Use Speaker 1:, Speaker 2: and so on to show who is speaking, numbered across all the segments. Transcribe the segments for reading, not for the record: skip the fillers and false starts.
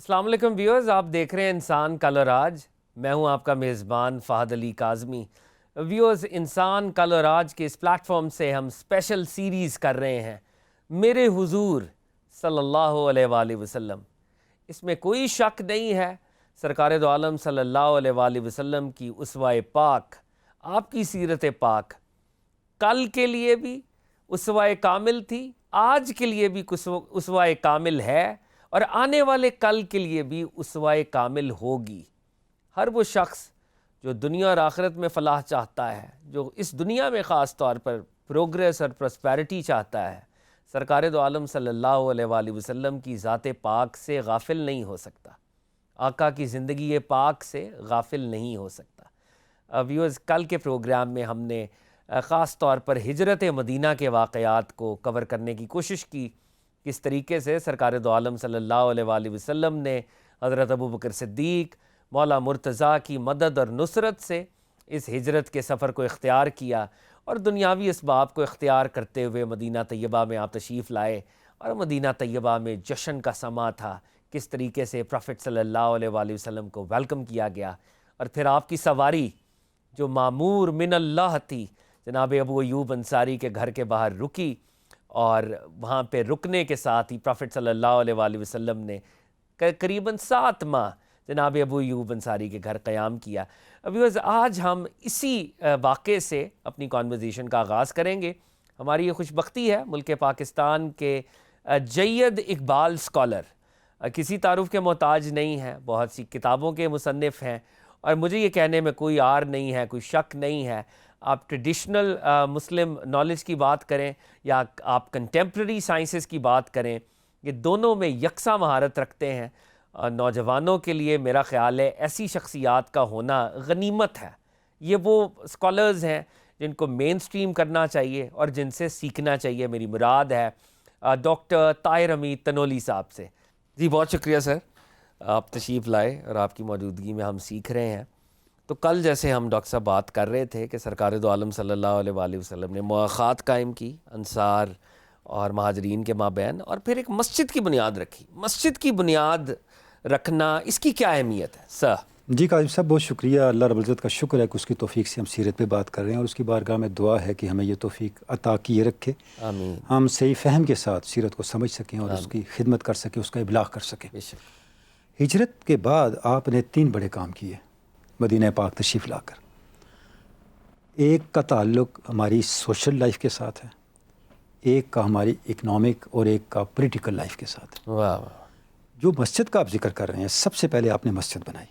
Speaker 1: السلام علیکم ویورز، آپ دیکھ رہے ہیں انسان کل اور آج۔ میں ہوں آپ کا میزبان فہد علی کاظمی۔ ویورز، انسان کل اور آج کے اس پلیٹ فارم سے ہم اسپیشل سیریز کر رہے ہیں میرے حضور صلی اللہ علیہ وآلہ وسلم۔ اس میں کوئی شک نہیں ہے، سرکار دو عالم صلی اللہ علیہ وآلہ وسلم کی اسوہ پاک، آپ کی سیرت پاک کل کے لیے بھی اسوہ کامل تھی، آج کے لیے بھی اسوہ کامل ہے، اور آنے والے کل کے لیے بھی اسوہ کامل ہوگی۔ ہر وہ شخص جو دنیا اور آخرت میں فلاح چاہتا ہے، جو اس دنیا میں خاص طور پر پروگریس اور پراسپیرٹی چاہتا ہے، سرکار دو عالم صلی اللہ علیہ وآلہ وسلم کی ذات پاک سے غافل نہیں ہو سکتا، آقا کی زندگی پاک سے غافل نہیں ہو سکتا۔ ویورز، کل کے پروگرام میں ہم نے خاص طور پر ہجرت مدینہ کے واقعات کو کور کرنے کی کوشش کی، کس طریقے سے سرکار دو عالم صلی اللہ علیہ وآلہ وسلم نے حضرت ابوبکر صدیق، مولا مرتضیٰ کی مدد اور نصرت سے اس ہجرت کے سفر کو اختیار کیا، اور دنیاوی اسباب کو اختیار کرتے ہوئے مدینہ طیبہ میں آپ تشریف لائے، اور مدینہ طیبہ میں جشن کا سماں تھا، کس طریقے سے پروفٹ صلی اللہ علیہ وآلہ وسلم کو ویلکم کیا گیا، اور پھر آپ کی سواری جو معمور من اللہ تھی، جناب ابو ایوب انصاری کے گھر کے باہر رکی، اور وہاں پہ رکنے کے ساتھ ہی پروفٹ صلی اللہ علیہ وآلہ وسلم نے قریباً 7 ماہ جناب ابو ایوب انصاری کے گھر قیام کیا۔ ویورز، آج ہم اسی واقعے سے اپنی کانورزیشن کا آغاز کریں گے۔ ہماری یہ خوش بختی ہے، ملک پاکستان کے جید اقبال سکالر کسی تعارف کے محتاج نہیں ہیں، بہت سی کتابوں کے مصنف ہیں، اور مجھے یہ کہنے میں کوئی آر نہیں ہے، کوئی شک نہیں ہے، آپ ٹریڈیشنل مسلم نالج کی بات کریں یا آپ کنٹمپریری سائنسز کی بات کریں، یہ دونوں میں یکساں مہارت رکھتے ہیں۔ نوجوانوں کے لیے میرا خیال ہے ایسی شخصیات کا ہونا غنیمت ہے۔ یہ وہ اسکالرز ہیں جن کو مین سٹریم کرنا چاہیے اور جن سے سیکھنا چاہیے۔ میری مراد ہے ڈاکٹر طاہر حمید تنولی صاحب سے۔ جی بہت شکریہ سر، آپ تشریف لائے اور آپ کی موجودگی میں ہم سیکھ رہے ہیں۔ تو کل جیسے ہم ڈاکٹر صاحب بات کر رہے تھے کہ سرکار دو عالم صلی اللہ علیہ وآلہ وسلم نے مواخات قائم کی انصار اور مہاجرین کے مابین، اور پھر ایک مسجد کی بنیاد رکھی۔ مسجد کی بنیاد رکھنا، اس کی کیا اہمیت ہے سر؟
Speaker 2: جی کاظم صاحب، بہت شکریہ، اللہ رب العزت کا شکر ہے کہ اس کی توفیق سے ہم سیرت پہ بات کر رہے ہیں، اور اس کی بارگاہ میں دعا ہے کہ ہمیں یہ توفیق عطا کیے رکھے،
Speaker 1: آمین،
Speaker 2: ہم صحیح فہم کے ساتھ سیرت کو سمجھ سکیں اور اس کی خدمت کر سکیں، اس کا ابلاغ کر سکیں۔
Speaker 1: بے شک۔
Speaker 2: ہجرت کے بعد آپ نے 3 بڑے کام کیے مدینہ پاک تشریف لا کر۔ ایک کا تعلق ہماری سوشل لائف کے ساتھ ہے، ایک کا ہماری اکنامک، اور ایک کا پولیٹیکل لائف کے ساتھ۔
Speaker 1: واہ واہ،
Speaker 2: جو مسجد کا آپ ذکر کر رہے ہیں، سب سے پہلے آپ نے مسجد بنائی،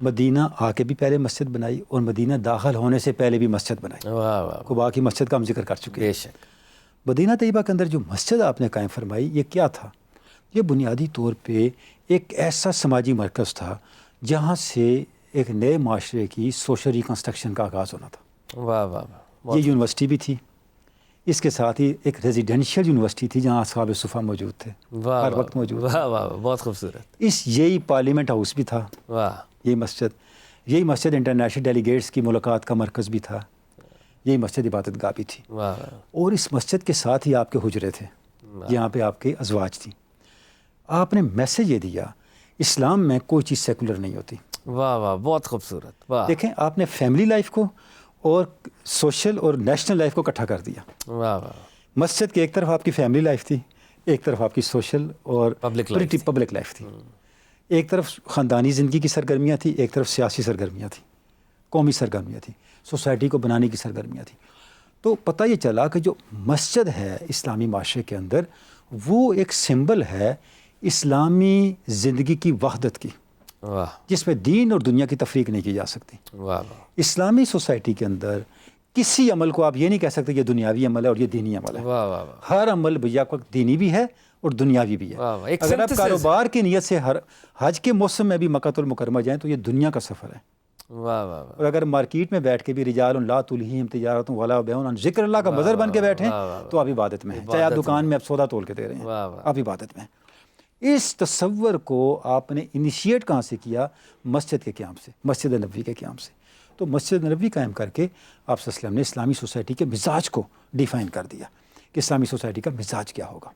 Speaker 2: مدینہ آ کے بھی پہلے مسجد بنائی، اور مدینہ داخل ہونے سے پہلے بھی مسجد بنائی۔
Speaker 1: واہ واہ،
Speaker 2: قباء کی مسجد کا ہم ذکر کر چکے ہیں۔
Speaker 1: بے شک۔
Speaker 2: مدینہ طیبہ کے اندر جو مسجد آپ نے قائم فرمائی، یہ کیا تھا؟ یہ بنیادی طور پہ ایک ایسا سماجی مرکز تھا جہاں سے ایک نئے معاشرے کی سوشل ریکنسٹرکشن کا آغاز ہونا تھا۔
Speaker 1: واہ واہ واہ،
Speaker 2: یہ یونیورسٹی بھی تھی، اس کے ساتھ ہی ایک ریزیڈینشیل یونیورسٹی تھی جہاں اصحاب صفا موجود تھے، ہر وقت موجود تھے۔
Speaker 1: واہ واہ، بہت خوبصورت۔
Speaker 2: یہی پارلیمنٹ ہاؤس بھی تھا،
Speaker 1: واہ،
Speaker 2: یہی مسجد انٹرنیشنل ڈیلیگیٹس کی ملاقات کا مرکز بھی تھا، یہی مسجد عبادت گاہ بھی تھی،
Speaker 1: واہ،
Speaker 2: اور اس مسجد کے ساتھ ہی آپ کے حجرے تھے جہاں پہ آپ کے ازواج تھیں۔ آپ نے میسج یہ دیا، اسلام میں کوئی چیز سیکولر نہیں ہوتی۔
Speaker 1: واہ واہ، بہت خوبصورت۔ واہ،
Speaker 2: دیکھیں، آپ نے فیملی لائف کو اور سوشل اور نیشنل لائف کو اکٹھا کر دیا۔
Speaker 1: واہ واہ،
Speaker 2: مسجد کے ایک طرف آپ کی فیملی لائف تھی، ایک طرف آپ کی سوشل اور پبلک لائف تھی، ایک طرف خاندانی زندگی کی سرگرمیاں تھیں، ایک طرف سیاسی سرگرمیاں تھیں، قومی سرگرمیاں تھیں، سوسائٹی کو بنانے کی سرگرمیاں تھیں۔ تو پتہ یہ چلا کہ جو مسجد ہے اسلامی معاشرے کے اندر، وہ ایک سمبل ہے اسلامی زندگی کی وحدت کی،
Speaker 1: واہ
Speaker 2: جس میں دین اور دنیا کی تفریق نہیں کی جا سکتی۔
Speaker 1: واہ واہ،
Speaker 2: اسلامی سوسائٹی کے اندر کسی عمل کو آپ یہ نہیں کہہ سکتے یہ دنیاوی عمل ہے اور یہ دینی عمل ہے۔
Speaker 1: واہ واہ واہ،
Speaker 2: ہر عمل بھیا کو دینی بھی ہے اور دنیاوی بھی ہے۔
Speaker 1: واہ واہ، ایک
Speaker 2: اگر آپ
Speaker 1: synthesis
Speaker 2: کاروبار کی نیت سے حج کے موسم میں بھی مکہ المکرمہ جائیں تو یہ دنیا کا سفر ہے،
Speaker 1: واہ واہ واہ،
Speaker 2: اور اگر مارکیٹ میں بیٹھ کے بھی رجال لا تلہیہم تجارت ولا بیع عن ذکر اللہ کا مظہر بن کے بیٹھیں تو آپ عبادت میں ہیں، چاہے آپ دکان میں آپ سودا تول کے دے رہے ہیں،
Speaker 1: واہ واہ،
Speaker 2: آپ عبادت میں ہیں۔ اس تصور کو آپ نے انیشیٹ کہاں سے کیا؟ مسجد کے قیام سے، مسجد نبوی کے قیام سے۔ تو مسجد نبوی قائم کر کے آپ صلی اللہ علیہ وسلم نے اسلامی سوسائٹی کے مزاج کو ڈیفائن کر دیا کہ اسلامی سوسائٹی کا مزاج کیا ہوگا۔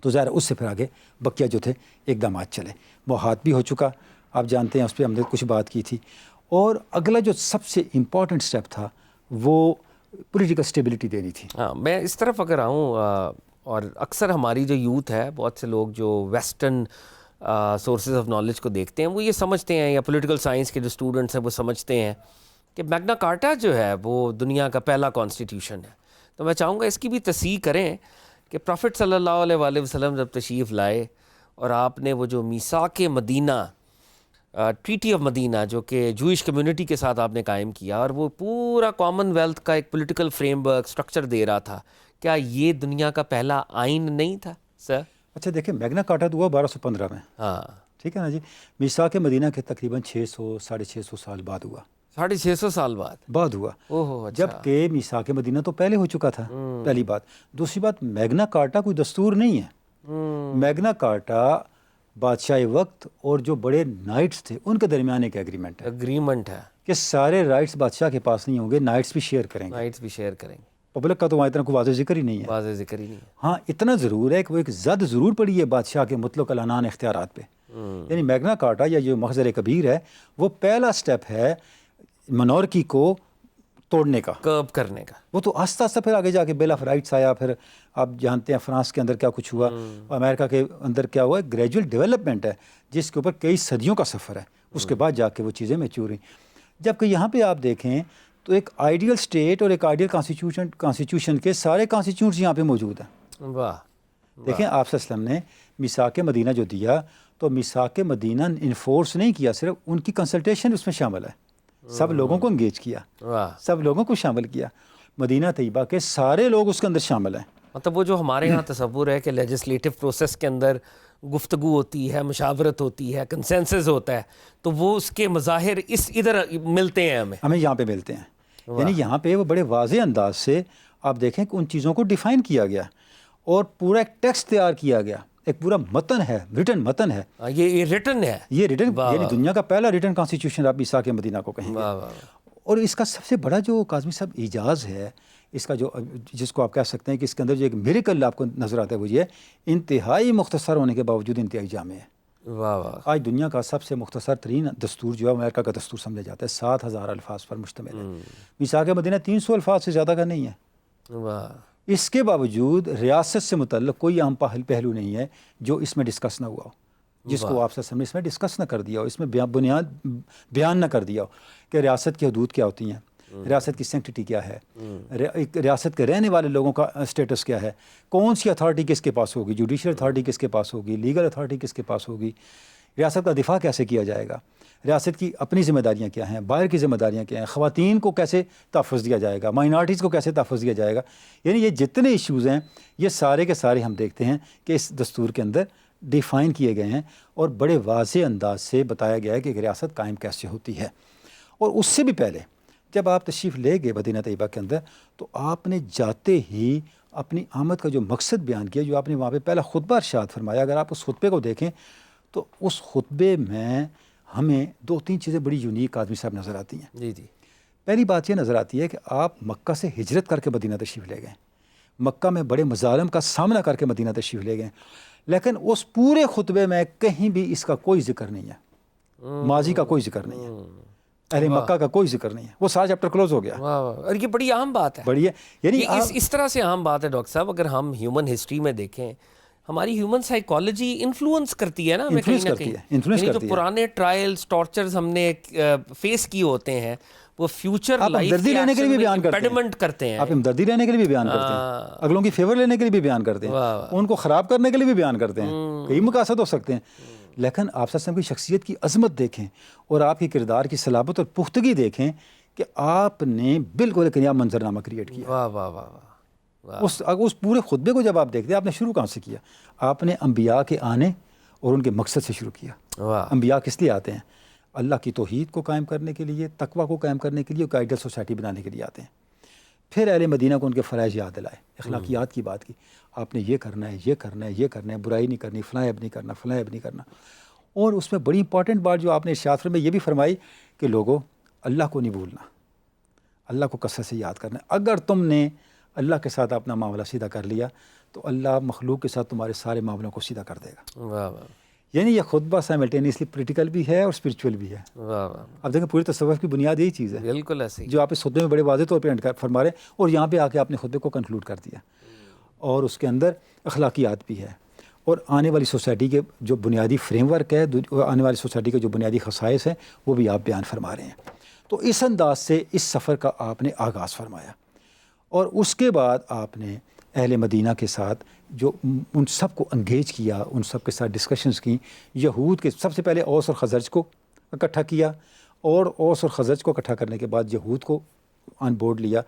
Speaker 2: تو ظاہر اس سے پھر آگے بقیہ جو تھے اقدامات چلے. وہ ہاتھ بھی ہو چکا, آپ جانتے ہیں, اس پہ ہم نے کچھ بات کی تھی. اور اگلا جو سب سے امپورٹنٹ سٹیپ تھا وہ پولیٹیکل اسٹیبلٹی دینی تھی.
Speaker 1: ہاں, میں اس طرف اگر آؤں, اور اکثر ہماری جو یوتھ ہے, بہت سے لوگ جو ویسٹرن سورسز آف نالج کو دیکھتے ہیں, وہ یہ سمجھتے ہیں, یا پولیٹیکل سائنس کے جو اسٹوڈنٹس ہیں وہ سمجھتے ہیں کہ میگنا کارٹا جو ہے وہ دنیا کا پہلا کانسٹیٹیوشن ہے. تو میں چاہوں گا اس کی بھی تصحیح کریں کہ پروفٹ صلی اللہ علیہ وآلہ وسلم جب تشریف لائے اور آپ نے وہ جو میثاق مدینہ, ٹریٹی آف مدینہ, جو کہ جوئش کمیونٹی کے ساتھ آپ نے قائم کیا, اور وہ پورا کامن ویلتھ کا ایک پولیٹیکل فریم ورک اسٹرکچر دے رہا تھا, کیا یہ دنیا کا پہلا آئین نہیں تھا سر؟
Speaker 2: اچھا دیکھیں, میگنا کارٹا تو ہوا 1215 میں,
Speaker 1: ہاں
Speaker 2: ٹھیک ہے نا جی. میثاق مدینہ کے تقریباً 600-650 سال بعد ہوا.
Speaker 1: 650 سال بعد
Speaker 2: ہوا.
Speaker 1: اوہ,
Speaker 2: جب کہ میثاق مدینہ تو پہلے ہو چکا تھا, پہلی بات. دوسری بات, میگنا کارٹا کوئی دستور نہیں ہے. میگنا کارٹا بادشاہ وقت اور جو بڑے نائٹس تھے ان کے درمیان ایک
Speaker 1: اگریمنٹ ہے
Speaker 2: کہ سارے رائٹس بادشاہ کے پاس نہیں ہوں گے, نائٹس بھی شیئر کریں گے. پبلک کا تو وہاں اتنا کوئی واضح ذکر ہی نہیں ہے. ہاں, اتنا ضرور ہے کہ وہ ایک زد ضرور پڑی ہے بادشاہ کے مطلق العنان اختیارات پہ. یعنی میگنا کارٹا یا جو محضر کبیر ہے وہ پہلا سٹیپ ہے منارکی کو توڑنے کا,
Speaker 1: کرب کرنے کا.
Speaker 2: وہ تو آہستہ آہستہ پھر آگے جا کے بیل آف رائٹس آیا. پھر آپ جانتے ہیں فرانس کے اندر کیا کچھ ہوا, امریکہ کے اندر کیا ہوا. گریجول ڈیولپمنٹ ہے جس کے اوپر کئی صدیوں کا سفر ہے. اس کے بعد جا کے وہ چیزیں میچور ہوئیں. جبکہ یہاں پہ آپ دیکھیں تو ایک آئیڈیل اسٹیٹ اور ایک آئیڈیل کانسٹیٹیوشن کے سارے کانسٹیٹیوشنز یہاں پہ موجود ہیں.
Speaker 1: واہ,
Speaker 2: دیکھیں آپ صلی اللہ علیہ وسلم نے میثاق مدینہ جو دیا تو میثاق مدینہ انفورس نہیں کیا, صرف ان کی کنسلٹیشن اس میں شامل ہے. سب لوگوں کو انگیج کیا, سب لوگوں کو شامل کیا. مدینہ طیبہ کے سارے لوگ اس کے اندر شامل ہیں.
Speaker 1: مطلب وہ جو ہمارے یہاں تصور ہے کہ لیجسلیٹو پروسیس کے اندر گفتگو ہوتی ہے, مشاورت ہوتی ہے, کنسنسس ہوتا ہے, تو وہ اس کے مظاہر ادھر ملتے ہیں, ہمیں
Speaker 2: یہاں پہ ملتے ہیں. یعنی یہاں پہ وہ بڑے واضح انداز سے آپ دیکھیں کہ ان چیزوں کو ڈیفائن کیا گیا اور پورا ایک ٹیکسٹ تیار کیا گیا, ایک پورا متن ہے, ریٹن متن ہے.
Speaker 1: یہ ریٹن ہے,
Speaker 2: یہ ریٹن, یعنی دنیا کا پہلا ریٹن کانسٹیٹیوشن آپ میثاق مدینہ کو کہیں گے. اور اس کا سب سے بڑا جو کاظمی صاحب اعجاز ہے اس کا, جو جس کو آپ کہہ سکتے ہیں کہ اس کے اندر جو ایک میریکل آپ کو نظر آتا ہے, وہ یہ انتہائی مختصر ہونے کے باوجود انتہائی جامع ہے. آج دنیا کا سب سے مختصر ترین دستور جو ہے امریکہ کا دستور سمجھا جاتا ہے, 7,000 الفاظ پر مشتمل ہے. میثاق مدینہ 300 الفاظ سے زیادہ کا نہیں ہے. اس کے باوجود ریاست سے متعلق کوئی اہم پہلو نہیں ہے جو اس میں ڈسکس نہ ہوا ہو, جس کو آپ سے اس میں ڈسکس نہ کر دیا ہو, اس میں بیان نہ کر دیا ہو کہ ریاست کی حدود کیا ہوتی ہیں, ریاست کی سینکٹیٹی کیا ہے, ریاست کے رہنے والے لوگوں کا اسٹیٹس کیا ہے, کون سی اتھارٹی کس کے پاس ہوگی, جوڈیشل اتھارٹی کس کے پاس ہوگی, لیگل اتھارٹی کس کے پاس ہوگی, ریاست کا دفاع کیسے کیا جائے گا, ریاست کی اپنی ذمہ داریاں کیا ہیں, باہر کی ذمہ داریاں کیا ہیں, خواتین کو کیسے تحفظ دیا جائے گا, مائنارٹیز کو کیسے تحفظ دیا جائے گا. یعنی یہ جتنے ایشوز ہیں یہ سارے کے سارے ہم دیکھتے ہیں کہ اس دستور کے اندر ڈیفائن کیے گئے ہیں اور بڑے واضح انداز سے بتایا گیا ہے کہ ایک ریاست قائم کیسے ہوتی ہے. اور اس سے بھی پہلے جب آپ تشریف لے گئے مدینہ طیبہ کے اندر تو آپ نے جاتے ہی اپنی آمد کا جو مقصد بیان کیا, جو آپ نے وہاں پہ پہلا خطبہ ارشاد فرمایا, اگر آپ اس خطبے کو دیکھیں تو اس خطبے میں ہمیں 2-3 چیزیں بڑی یونیک آدمی صاحب نظر آتی ہیں.
Speaker 1: جی.
Speaker 2: پہلی بات یہ نظر آتی ہے کہ آپ مکہ سے ہجرت کر کے مدینہ تشریف لے گئے, مکہ میں بڑے مظالم کا سامنا کر کے مدینہ تشریف لے گئے, لیکن اس پورے خطبے میں کہیں بھی اس کا کوئی ذکر نہیں ہے, ماضی کا کوئی ذکر نہیں ہے, اہل مکہ کا کوئی ذکر نہیں ہے. وہ سارا چیپٹر کلوز ہو گیا.
Speaker 1: اور یہ بڑی اہم بات ہے,
Speaker 2: بڑی ہے. یعنی
Speaker 1: اس طرح سے اہم بات ہے ڈاکٹر صاحب, اگر ہم ہیومن ہسٹری میں دیکھیں ہماری ہیومن سائیکالوجی انفلوئنس کرتی ہے نا, ہمیں کہیں نہ کہیں. یعنی جو پرانے ٹرائلز, ٹارچرز ہم نے فیس کیے ہوتے ہیں وہ فیوچر لائف
Speaker 2: ہمدردی لینے کے لیے بھی بیان
Speaker 1: کرتے ہیں.
Speaker 2: آپ ہمدردی لینے کے لیے بھی بیان کرتے ہیں, اگلوں کی فیور لینے کے لیے بھی بیان کرتے ہیں, ان کو خراب کرنے کے لیے بھی بیان کرتے ہیں. کئی مقاصد ہو سکتے ہیں, لیکن آپ صلی اللہ علیہ وسلم کی شخصیت کی عظمت دیکھیں اور آپ کی کردار کی صلابت اور پختگی دیکھیں کہ آپ نے بالکل ایک نیا منظرنامہ کریٹ کیا. اس پورے خطبے کو جب آپ دیکھتے ہیں, آپ نے شروع کہاں سے کیا؟ آپ نے انبیاء کے آنے اور ان کے مقصد سے شروع کیا. انبیاء کس لیے آتے ہیں؟ اللہ کی توحید کو قائم کرنے کے لیے, تقوی کو قائم کرنے کے لیے, ایک آئیڈل سوسائٹی بنانے کے لیے آتے ہیں. پھر اہل مدینہ کو ان کے فرائض یاد دلائے, اخلاقیات کی بات کی, آپ نے یہ کرنا ہے, یہ کرنا ہے, یہ کرنا ہے, برائی نہیں کرنی, فلاں عیب نہیں کرنا, فلاں عیب نہیں کرنا. اور اس میں بڑی امپورٹنٹ بات جو آپ نے ارشاد میں یہ بھی فرمائی کہ لوگوں اللہ کو نہیں بھولنا, اللہ کو کثرت سے یاد کرنا ہے. اگر تم نے اللہ کے ساتھ اپنا معاملہ سیدھا کر لیا تو اللہ مخلوق کے ساتھ تمہارے سارے معاملوں کو سیدھا کر دے گا.
Speaker 1: واہ واہ.
Speaker 2: یعنی یہ خطبہ سائملٹینیسلی پولیٹیکل بھی ہے اور اسپریچول بھی ہے.
Speaker 1: واہ واہ.
Speaker 2: اب دیکھیں پوری تصوف کی بنیاد یہی چیز ہے.
Speaker 1: بالکل ایسے
Speaker 2: جو آپ اس خطبے میں بڑے واضح طور پہ فرما رہے ہیں اور یہاں پہ آ کے آپ نے خطبے کو کنکلوڈ کر دیا. اور اس کے اندر اخلاقیات بھی ہے اور آنے والی سوسائٹی کے جو بنیادی فریم ورک ہے, آنے والی سوسائٹی کے جو بنیادی خصائص ہیں وہ بھی آپ بیان فرما رہے ہیں. تو اس انداز سے اس سفر کا آپ نے آغاز فرمایا اور اس کے بعد آپ نے اہل مدینہ کے ساتھ جو ان سب کو انگیج کیا, ان سب کے ساتھ ڈسکشنز کی. یہود کے سب سے پہلے اوس اور خزرج کو اکٹھا کیا اور اوس اور خزرج کو اکٹھا کرنے کے بعد یہود کو آن بورڈ لیا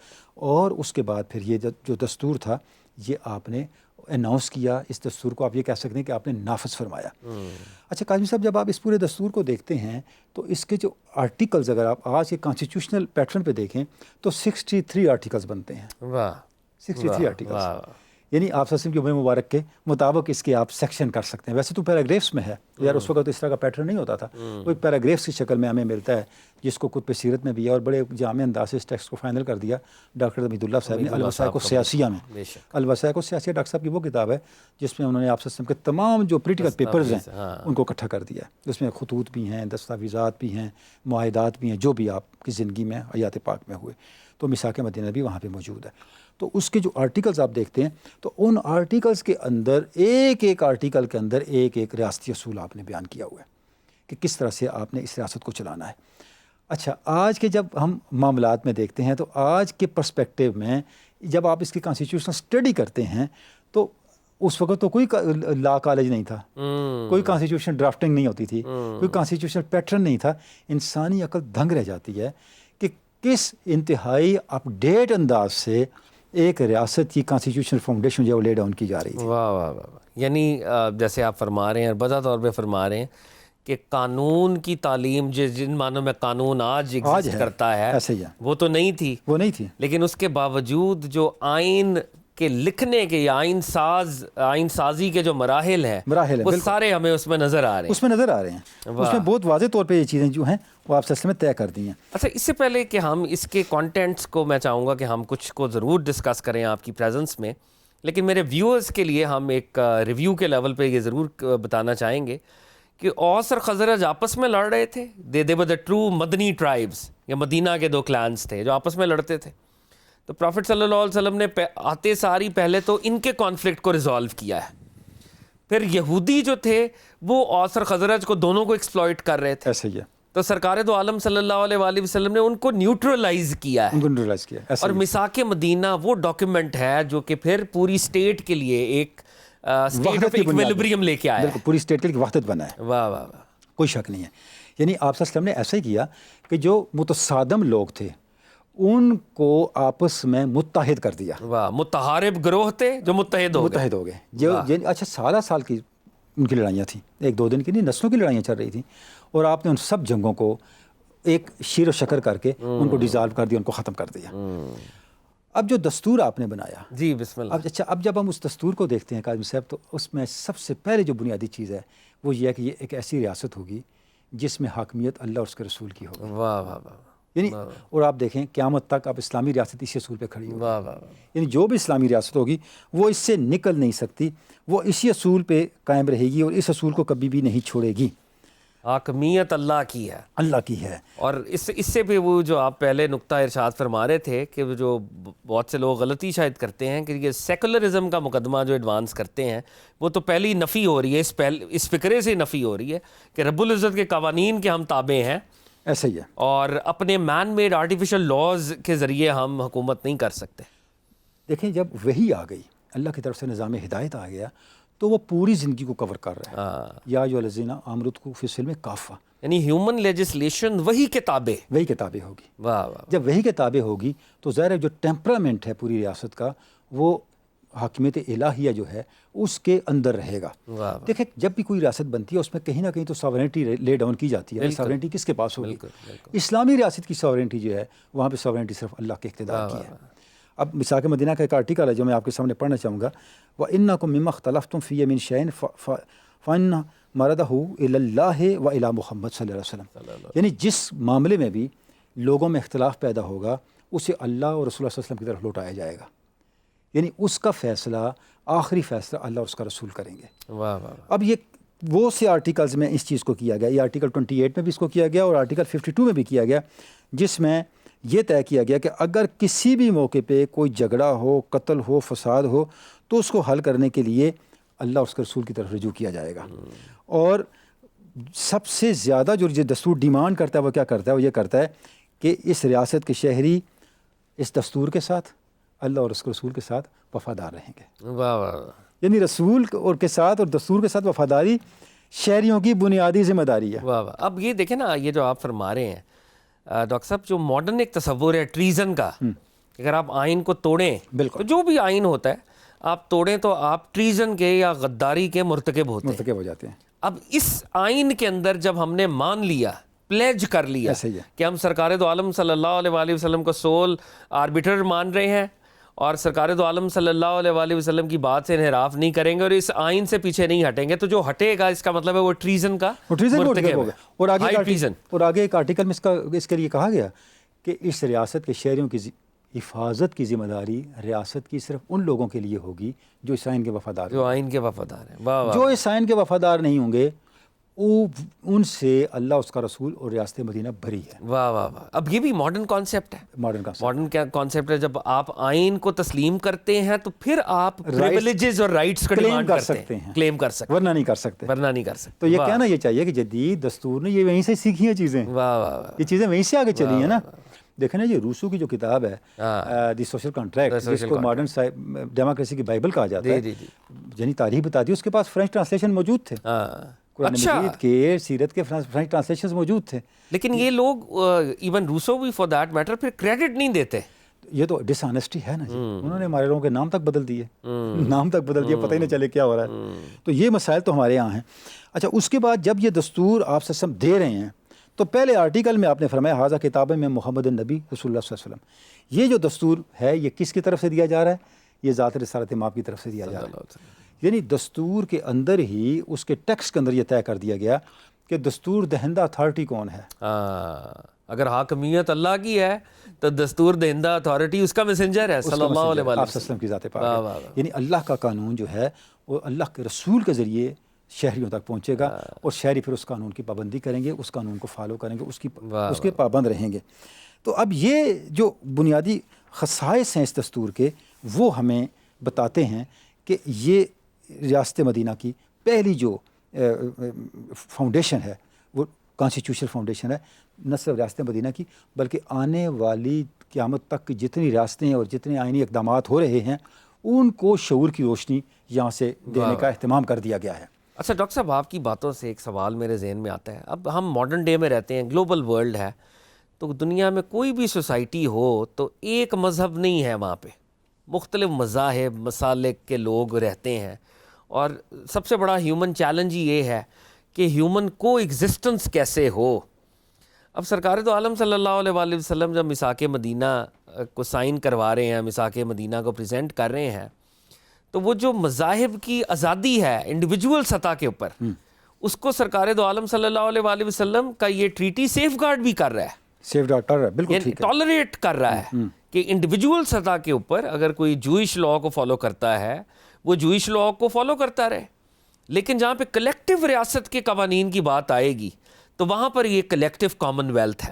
Speaker 2: اور اس کے بعد پھر یہ جو دستور تھا یہ آپ نے اناؤنس کیا. اس دستور کو آپ یہ کہہ سکتے ہیں کہ آپ نے نافذ فرمایا. اچھا کاظمی صاحب, جب آپ اس پورے دستور کو دیکھتے ہیں تو اس کے جو آرٹیکلز اگر آپ آج کے کانسٹیٹیوشنل پیٹرن پہ دیکھیں تو 63 آرٹیکلز بنتے ہیں.
Speaker 1: واہ.
Speaker 2: 63 آرٹیکلز. یعنی آپ صلی اللہ علیہ وسلم کی عمر مبارک کے مطابق اس کے آپ سیکشن کر سکتے ہیں. ویسے تو پیراگرافس میں ہے یار, اس وقت تو اس طرح کا پیٹرن نہیں ہوتا تھا. وہ ایک پیراگرافس کی شکل میں ہمیں ملتا ہے جس کو کتب سیرت میں بھی ہے اور بڑے جامع انداز سے اس ٹیکسٹ کو فائنل کر دیا ڈاکٹر حمید اللہ صاحب نے الوسائق السیاسیہ میں. الوسائق السیاسیہ ڈاکٹر صاحب کی وہ کتاب ہے جس میں انہوں نے آپ صلی اللہ علیہ وسلم کے تمام جو پولیٹیکل پیپرز ہیں ان کو اکٹھا کر دیا. اس میں خطوط بھی ہیں, دستاویزات بھی ہیں, معاہدات بھی ہیں, جو بھی آپ کی زندگی میں حیات پاک میں ہوئے. تو میثاق مدینہ بھی وہاں پہ موجود ہے. تو اس کے جو آرٹیکلز آپ دیکھتے ہیں تو ان آرٹیکلز کے اندر ایک ایک آرٹیکل کے اندر ایک ایک ریاستی اصول آپ نے بیان کیا ہوا ہے کہ کس طرح سے آپ نے اس ریاست کو چلانا ہے. اچھا آج کے جب ہم معاملات میں دیکھتے ہیں تو آج کے پرسپیکٹیو میں جب آپ اس کی کانسٹیٹیوشنل اسٹڈی کرتے ہیں تو اس وقت تو کوئی لا کالج نہیں تھا, کوئی کانسٹیٹیوشن ڈرافٹنگ نہیں ہوتی تھی, کوئی کانسٹیٹیوشنل پیٹرن نہیں تھا. انسانی عقل دنگ رہ جاتی ہے کہ کس انتہائی اپ ڈیٹ انداز سے ایک ریاست کی کانسٹیٹیوشنل فاؤنڈیشن جو لے ڈاؤن کی جا رہی تھی.
Speaker 1: واہ واہ واہ. یعنی جیسے آپ فرما رہے ہیں, بتا طور پہ فرما رہے ہیں کہ قانون کی تعلیم جن معنوں میں قانون آج ایگزسٹ کرتا ہے
Speaker 2: ایسے ہی ہے,
Speaker 1: وہ تو نہیں تھی,
Speaker 2: وہ نہیں تھی.
Speaker 1: لیکن اس کے باوجود جو آئین کے لکھنے کے یا آئین سازی کے جو مراحل ہیں وہ سارے ہمیں اس میں نظر آ رہے ہیں.
Speaker 2: اس میں نظر آ رہے ہیں, اس میں بہت واضح طور پہ یہ چیزیں جو ہیں وہ آپ سلسلے میں طے کر دی ہیں.
Speaker 1: اچھا اس سے پہلے کہ ہم اس کے کانٹینٹس کو میں چاہوں گا کہ ہم کچھ کو ضرور ڈسکس کریں آپ کی پریزنس میں, لیکن میرے ویورز کے لیے ہم ایک ریویو کے لیول پہ یہ ضرور بتانا چاہیں گے کہ اوس اور خزرج آپس میں لڑ رہے تھے. دے ور دا ٹرو مدنی ٹرائبس, یا مدینہ کے دو کلانس تھے جو آپس میں لڑتے تھے. تو پروفٹ صلی اللہ علیہ وسلم نے آتے ساری پہلے تو ان کے کانفلکٹ کو ریزالو کیا ہے. پھر یہودی جو تھے وہ اوس اور خزرج کو دونوں کو ایکسپلائٹ کر رہے تھے.
Speaker 2: ایسے ہی ہے.
Speaker 1: تو سرکار دو عالم صلی اللہ علیہ وآلہ وسلم نے ان کو نیوٹرلائز کیا ہے. اور میثاق مدینہ وہ ڈاکیومنٹ ہے جو کہ پھر پوری اسٹیٹ کے لیے ایک اسٹیٹ آف ایکویلبریم لے کے آیا ہے.
Speaker 2: پوری اسٹیٹ کے لیے وحدت بنا ہے.
Speaker 1: واہ واہ واہ.
Speaker 2: کوئی شک نہیں ہے. یعنی آپ صلی اللہ علیہ وسلم نے ایسا ہی کیا کہ جو متصادم لوگ تھے ان کو آپس میں متحد کر دیا.
Speaker 1: واہ. متحارب گروہ تھے جو متحد ہو گئے.
Speaker 2: جو اچھا سال کی ان کی لڑائیاں تھیں, ایک دو دن کی نہیں, نسلوں کی لڑائیاں چل رہی تھیں, اور آپ نے ان سب جنگوں کو ایک شیر و شکر کر کے ان کو ڈیزالو کر دیا, ان کو ختم کر دیا. اب جو دستور آپ نے بنایا,
Speaker 1: جی بسم اللہ.
Speaker 2: اب جب ہم اس دستور کو دیکھتے ہیں کاظمی صاحب, تو اس میں سب سے پہلے جو بنیادی چیز ہے وہ یہ ہے کہ یہ ایک ایسی ریاست ہوگی جس میں حاکمیت اللہ اور اس کے رسول کی ہوگی.
Speaker 1: واہ واہ واہ.
Speaker 2: یعنی اور آپ دیکھیں قیامت تک اب اسلامی ریاست اسی اصول پہ کھڑی ہوگی.
Speaker 1: واہ واہ.
Speaker 2: یعنی جو بھی اسلامی ریاست ہوگی وہ اس سے نکل نہیں سکتی, وہ اسی اصول پہ قائم رہے گی اور اس اصول کو کبھی بھی نہیں چھوڑے گی.
Speaker 1: حاکمیت اللہ کی ہے,
Speaker 2: اللہ کی ہے. اور
Speaker 1: اس سے بھی وہ جو آپ پہلے نقطہ ارشاد فرما رہے تھے کہ جو بہت سے لوگ غلطی شاید کرتے ہیں کہ یہ سیکولرزم کا مقدمہ جو ایڈوانس کرتے ہیں وہ تو پہلی نفی ہو رہی ہے, اس فکرے سے نفی ہو رہی ہے کہ رب العزت کے قوانین کے ہم تابع ہیں.
Speaker 2: ایسا ہی ہے.
Speaker 1: اور اپنے مین میڈ آرٹیفیشل لاز کے ذریعے ہم حکومت نہیں کر سکتے.
Speaker 2: دیکھیں جب وحی آ گئی, اللہ کی طرف سے نظام ہدایت آ گیا, تو وہ پوری زندگی کو کور کر رہا ہے. یا ایھا الذین آمنوا فی السلم کافہ,
Speaker 1: یعنی ہیومن لیجسلیشن وہی کتابیں
Speaker 2: ہوگی.
Speaker 1: واہ واہ.
Speaker 2: جب وہی کتابیں ہوگی تو ظاہر ہے جو ٹیمپرامنٹ ہے پوری ریاست کا وہ حاکمیت الہیہ جو ہے اس کے اندر رہے گا. دیکھیں جب بھی کوئی ریاست بنتی ہے اس میں کہیں نہ کہیں تو ساورنٹی لے ڈاؤن کی جاتی ہے. ساورنٹی کس کے پاس ہوگی؟ اسلامی ریاست کی ساورنٹی جو ہے وہاں پہ ساورنٹی صرف اللہ کے اقتدار کی ہے. اب میثاق مدینہ کا ایک آرٹیکل ہے جو میں آپ کے سامنے پڑھنا چاہوں گا. وَإِنَّكُم مِّمَّا اخْتَلَفْتُمْ فِيهِ مِن شَيْءٍ فَإِنَّ مَرَدَهُ إِلَى اللَّهِ وَإِلَى محمد صلی اللہ علیہ وسلم. یعنی جس معاملے میں بھی لوگوں میں اختلاف پیدا ہوگا اسے اللہ اور رسول اللہ صلی اللہ علیہ وسلم کی طرف لوٹایا جائے گا. یعنی اس کا فیصلہ، آخری فیصلہ اللہ اور اس کا رسول کریں گے.
Speaker 1: واہ واہ.
Speaker 2: اب یہ وہ سے آرٹیکلز میں اس چیز کو کیا گیا، یہ آرٹیکل 28 میں بھی اس کو کیا گیا اور آرٹیکل 52 میں بھی کیا گیا، جس میں یہ طے کیا گیا کہ اگر کسی بھی موقع پہ کوئی جھگڑا ہو، قتل ہو، فساد ہو، تو اس کو حل کرنے کے لیے اللہ اور اس کے رسول کی طرف رجوع کیا جائے گا. اور سب سے زیادہ جو دستور ڈیمانڈ کرتا ہے وہ کیا کرتا ہے؟ وہ یہ کرتا ہے کہ اس ریاست کے شہری اس دستور کے ساتھ، اللہ اور اس کے رسول کے ساتھ وفادار رہیں گے.
Speaker 1: واہ واہ.
Speaker 2: یعنی رسول اور کے ساتھ اور دستور کے ساتھ وفاداری شہریوں کی بنیادی ذمہ داری ہے.
Speaker 1: واہ واہ. اب یہ دیکھیں نا، یہ جو آپ فرما رہے ہیں ڈاکٹر صاحب، جو ماڈرن ایک تصور ہے ٹریزن کا، اگر آپ آئین کو توڑیں تو جو بھی آئین ہوتا ہے آپ توڑیں تو آپ ٹریزن کے یا غداری کے مرتکب
Speaker 2: ہو جاتے ہیں.
Speaker 1: اب اس آئین کے اندر جب ہم نے مان لیا، پلیج کر لیا کہ ہم سرکار دو عالم صلی اللہ علیہ وآلہ وسلم کو سول آربیٹر مان رہے ہیں اور سرکار دو عالم صلی اللہ علیہ وآلہ وسلم کی بات سے انحراف نہیں کریں گے اور اس آئین سے پیچھے نہیں ہٹیں گے، تو جو ہٹے گا اس کا مطلب ہے وہ ٹریزن کا مرتکب ہے.
Speaker 2: اور آگے ایک آرٹیکل میں اس کے لیے کہا گیا کہ اس ریاست کے شہریوں کی حفاظت کی ذمہ داری ریاست کی صرف ان لوگوں کے لیے ہوگی جو اس آئین کے وفادار ہیں.
Speaker 1: جو آئین کے وفادار ہیں. واہ واہ.
Speaker 2: جو اس آئین کے وفادار نہیں ہوں گے ان سے اللہ اس کا رسول اور ریاست مدینہ بری ہے.
Speaker 1: واہ واہ واہ. اب یہ بھی ماڈرن کانسیپٹ ہے. ماڈرن کیا کانسیپٹ ہے؟ جب آپ آئین کو تسلیم کرتے ہیں تو پھر آپ پریویلیجز اور رائٹس کا ڈیمانڈ کر سکتے ہیں، کلیم کر سکتے ہیں،
Speaker 2: ورنہ نہیں کر سکتے. تو یہ کہنا یہ چاہیے کہ جدید دستور نے یہ وہیں سے سیکھی ہیں چیزیں.
Speaker 1: واہ واہ.
Speaker 2: یہ چیزیں وہیں سے آگے چلی ہیں نا. دیکھیں نا، یہ روسو کی جو کتاب ہے دی سوشل کانٹریکٹ، جس کو ماڈرن ڈیموکریسی کی بائبل کہا جاتا ہے، یعنی تاریخ بتا دی، اس کے پاس فرینچ ٹرانسلیشن موجود تھے. قرآن مجید کے، سیرت کے فرینچ ٹرانسلیشنز موجود تھے.
Speaker 1: لیکن یہ لوگ ایون روسو بھی فار دیٹ میٹر پھر کریڈٹ نہیں دیتے.
Speaker 2: یہ تو ڈس آنیسٹی ہے نا جی. انہوں نے ہمارے لوگوں کے نام تک بدل دیے، پتہ ہی نہیں چلے کیا ہو رہا ہے. تو یہ مسائل تو ہمارے یہاں ہیں. اچھا، اس کے بعد جب یہ دستور آپ سے سب دے رہے ہیں تو پہلے آرٹیکل میں آپ نے فرمایا حاضہ کتاب میں محمد النبی رسول اللہ صلی اللہ علیہ وسلم. یہ جو دستور ہے یہ کس کی طرف سے دیا جا رہا ہے؟ یہ ذات رسالت مآب کی طرف سے دیا جا رہا ہے. یعنی دستور کے اندر ہی اس کے ٹیکسٹ کے اندر یہ طے کر دیا گیا کہ دستور دہندہ اتھارٹی کون ہے.
Speaker 1: اگر حاکمیت اللہ کی ہے تو دستور دہندہ اتھارٹی اس کا میسنجر ہے صلی اللہ علیہ
Speaker 2: وسلم کی ذات پاک. یعنی اللہ کا قانون جو ہے وہ اللہ کے رسول کے ذریعے شہریوں تک پہنچے گا اور شہری پھر اس قانون کی پابندی کریں گے، اس قانون کو فالو کریں گے، اس کے پابند رہیں گے. تو اب یہ جو بنیادی خصائص ہیں اس دستور کے، وہ ہمیں بتاتے ہیں کہ یہ ریاست مدینہ کی پہلی جو فاؤنڈیشن ہے وہ کانسٹیٹیوشنل فاؤنڈیشن ہے، نہ صرف ریاست مدینہ کی بلکہ آنے والی قیامت تک کی جتنی ریاستیں اور جتنے آئینی اقدامات ہو رہے ہیں ان کو شعور کی روشنی یہاں سے دینے کا اہتمام کر دیا گیا ہے.
Speaker 1: اچھا ڈاکٹر صاحب، آپ کی باتوں سے ایک سوال میرے ذہن میں آتا ہے. اب ہم ماڈرن ڈے میں رہتے ہیں، گلوبل ورلڈ ہے، تو دنیا میں کوئی بھی سوسائٹی ہو تو ایک مذہب نہیں ہے، وہاں پہ مختلف مذاہب مسالک کے لوگ رہتے ہیں. اور سب سے بڑا ہیومن چیلنج یہ ہے کہ ہیومن کو ایگزسٹنس کیسے ہو. اب سرکار دو عالم صلی اللہ علیہ وآلہ وسلم جب میثاق مدینہ کو سائن کروا رہے ہیں، میثاق مدینہ کو پریزنٹ کر رہے ہیں، تو وہ جو مذاہب کی آزادی ہے انڈیویجول سطح کے اوپر، اس کو سرکار دو عالم صلی اللہ علیہ وآلہ وسلم کا یہ ٹریٹی سیف گارڈ بھی کر رہا ہے،
Speaker 2: بالکل
Speaker 1: ٹالریٹ کر رہا ہے کہ انڈیویجول سطح کے اوپر اگر کوئی جوئش لا کو فالو کرتا ہے وہ جوئش لا کو فالو کرتا رہے. لیکن جہاں پہ کلیکٹیو ریاست کے قوانین کی بات آئے گی تو وہاں پر یہ کلیکٹیو کامن ویلتھ ہے،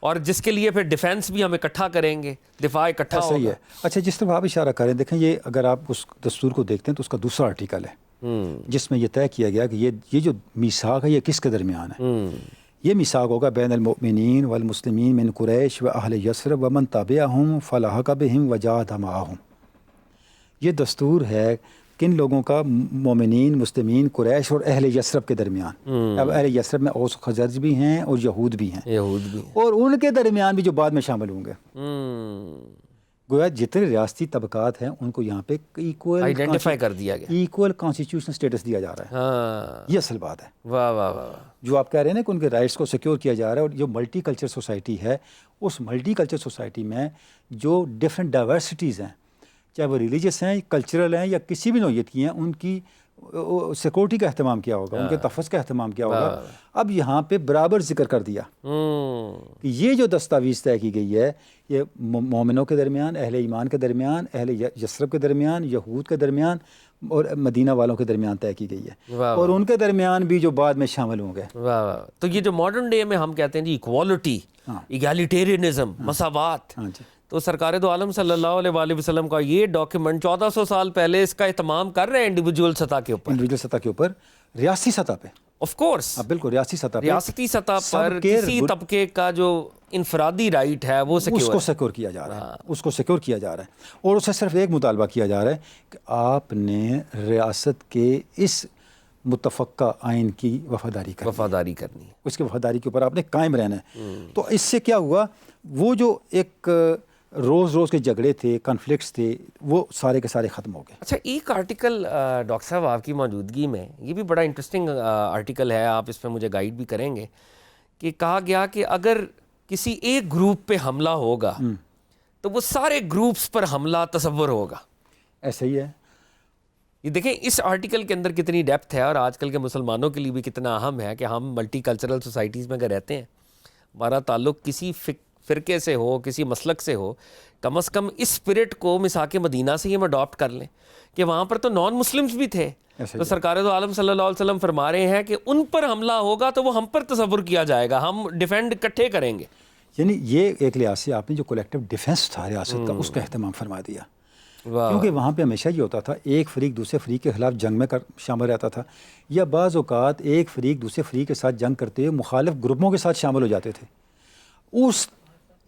Speaker 1: اور جس کے لیے پھر ڈیفینس بھی ہم اکٹھا کریں گے، دفاع اکٹھا ہوگا.
Speaker 2: صحیح ہے. اچھا، جس طرح آپ اشارہ کریں، دیکھیں یہ اگر آپ اس دستور کو دیکھتے ہیں تو اس کا دوسرا آرٹیکل ہے جس میں یہ طے کیا گیا کہ یہ جو میثاق ہے یہ کس کے درمیان ہے. یہ میثاق ہوگا بین المؤمنین والمسلمین من قریش و اہل یثرب ومن تبعہم فلحق بہم وجاہد معہم. یہ دستور ہے کن لوگوں کا؟ مومنین، مسلمین، قریش اور اہل یثرب کے درمیان. اب اہل یثرب میں اوس و خزرج بھی ہیں اور یہود بھی ہیں، اور ان کے درمیان بھی جو بعد میں شامل ہوں گے. گویا جتنے ریاستی طبقات ہیں ان کو یہاں پہ ایکول
Speaker 1: آئیڈینٹیفائی کر دیا گیا،
Speaker 2: ایکول کانسٹیٹیوشنل اسٹیٹس دیا جا رہا ہے. یہ اصل بات ہے.
Speaker 1: واہ واہ واہ.
Speaker 2: جو آپ کہہ رہے ہیں نا کہ ان کے رائٹس کو سیکیور کیا جا رہا ہے، اور جو ملٹی کلچر سوسائٹی ہے اس ملٹی کلچر سوسائٹی میں جو ڈفرینٹ ڈائیورسٹیز ہیں، چاہے وہ ریلیجس ہیں، کلچرل ہیں یا کسی بھی نوعیت کی ہیں، ان کی سیکورٹی کا اہتمام کیا ہوگا, ان کے تحفظ کا اہتمام کیا ہوگا. اب یہاں پہ برابر ذکر کر دیا کہ یہ جو دستاویز طے کی گئی ہے یہ مومنوں کے درمیان, اہل ایمان کے درمیان, اہل یثرب کے درمیان, یہود کے درمیان اور مدینہ والوں کے درمیان طے کی گئی ہے, اور ان کے درمیان بھی جو بعد میں شامل ہوں گے.
Speaker 1: تو یہ جو ماڈرن ڈے میں ہم کہتے ہیں جی ایکوالٹی, ایگالیٹیرینزم, مساوات, تو سرکار دو عالم صلی اللہ علیہ وآلہ وسلم کا یہ ڈاکیومنٹ 1400 سال پہلے اس کا اہتمام کر رہے ہیں انڈیویجول سطح کے اوپر,
Speaker 2: انڈیویجول سطح کے اوپر, ریاستی سطح پہ.
Speaker 1: آف کورس
Speaker 2: بالکل ریاستی سطح پہ,
Speaker 1: ریاستی سطح پر کسی طبقے کا جو انفرادی رائٹ ہے وہ
Speaker 2: اس کو سیکور کیا جا رہا ہے, اس کو سیکور کیا جا رہا ہے. اور اسے صرف ایک مطالبہ کیا جا رہا ہے کہ آپ نے ریاست کے اس متفقہ آئین کی وفاداری
Speaker 1: کرنی ہے,
Speaker 2: اس کی وفاداری کے اوپر آپ نے قائم رہنا ہے. تو اس سے کیا ہوا, وہ جو ایک روز روز کے جھگڑے تھے, کنفلکٹس تھے, وہ سارے کے سارے ختم ہو گئے.
Speaker 1: اچھا, ایک آرٹیکل ڈاکٹر صاحب آپ کی موجودگی میں, یہ بھی بڑا انٹرسٹنگ آرٹیکل ہے, آپ اس پہ مجھے گائیڈ بھی کریں گے, کہ کہا گیا کہ اگر کسی ایک گروپ پہ حملہ ہوگا تو وہ سارے گروپس پر حملہ تصور ہوگا.
Speaker 2: ایسا ہی ہے.
Speaker 1: یہ دیکھیں اس آرٹیکل کے اندر کتنی ڈیپتھ ہے, اور آج کل کے مسلمانوں کے لیے بھی کتنا اہم ہے کہ ہم ملٹی کلچرل سوسائٹیز میں اگر رہتے ہیں, ہمارا تعلق کسی فرقے سے ہو, کسی مسلک سے ہو, کم از کم اس اسپرٹ کو مساک مدینہ سے ہی ہم اڈاپٹ کر لیں کہ وہاں پر تو نان مسلمز بھی تھے. تو سرکار دو عالم صلی اللہ علیہ وسلم فرما رہے ہیں کہ ان پر حملہ ہوگا تو وہ ہم پر تصور کیا جائے گا, ہم ڈیفینڈ اکٹھے کریں گے.
Speaker 2: یعنی یہ ایک لحاظ سے آپ نے جو کولیکٹیو ڈیفنس تھا ریاست کا, اس کا اہتمام فرما دیا. کیونکہ وہاں پہ ہمیشہ یہ ہوتا تھا ایک فریق دوسرے فریق کے خلاف جنگ میں شامل رہتا تھا, یا بعض اوقات ایک فریق دوسرے فریق کے ساتھ جنگ کرتے ہوئے مخالف گروپوں کے ساتھ شامل ہو جاتے تھے. اس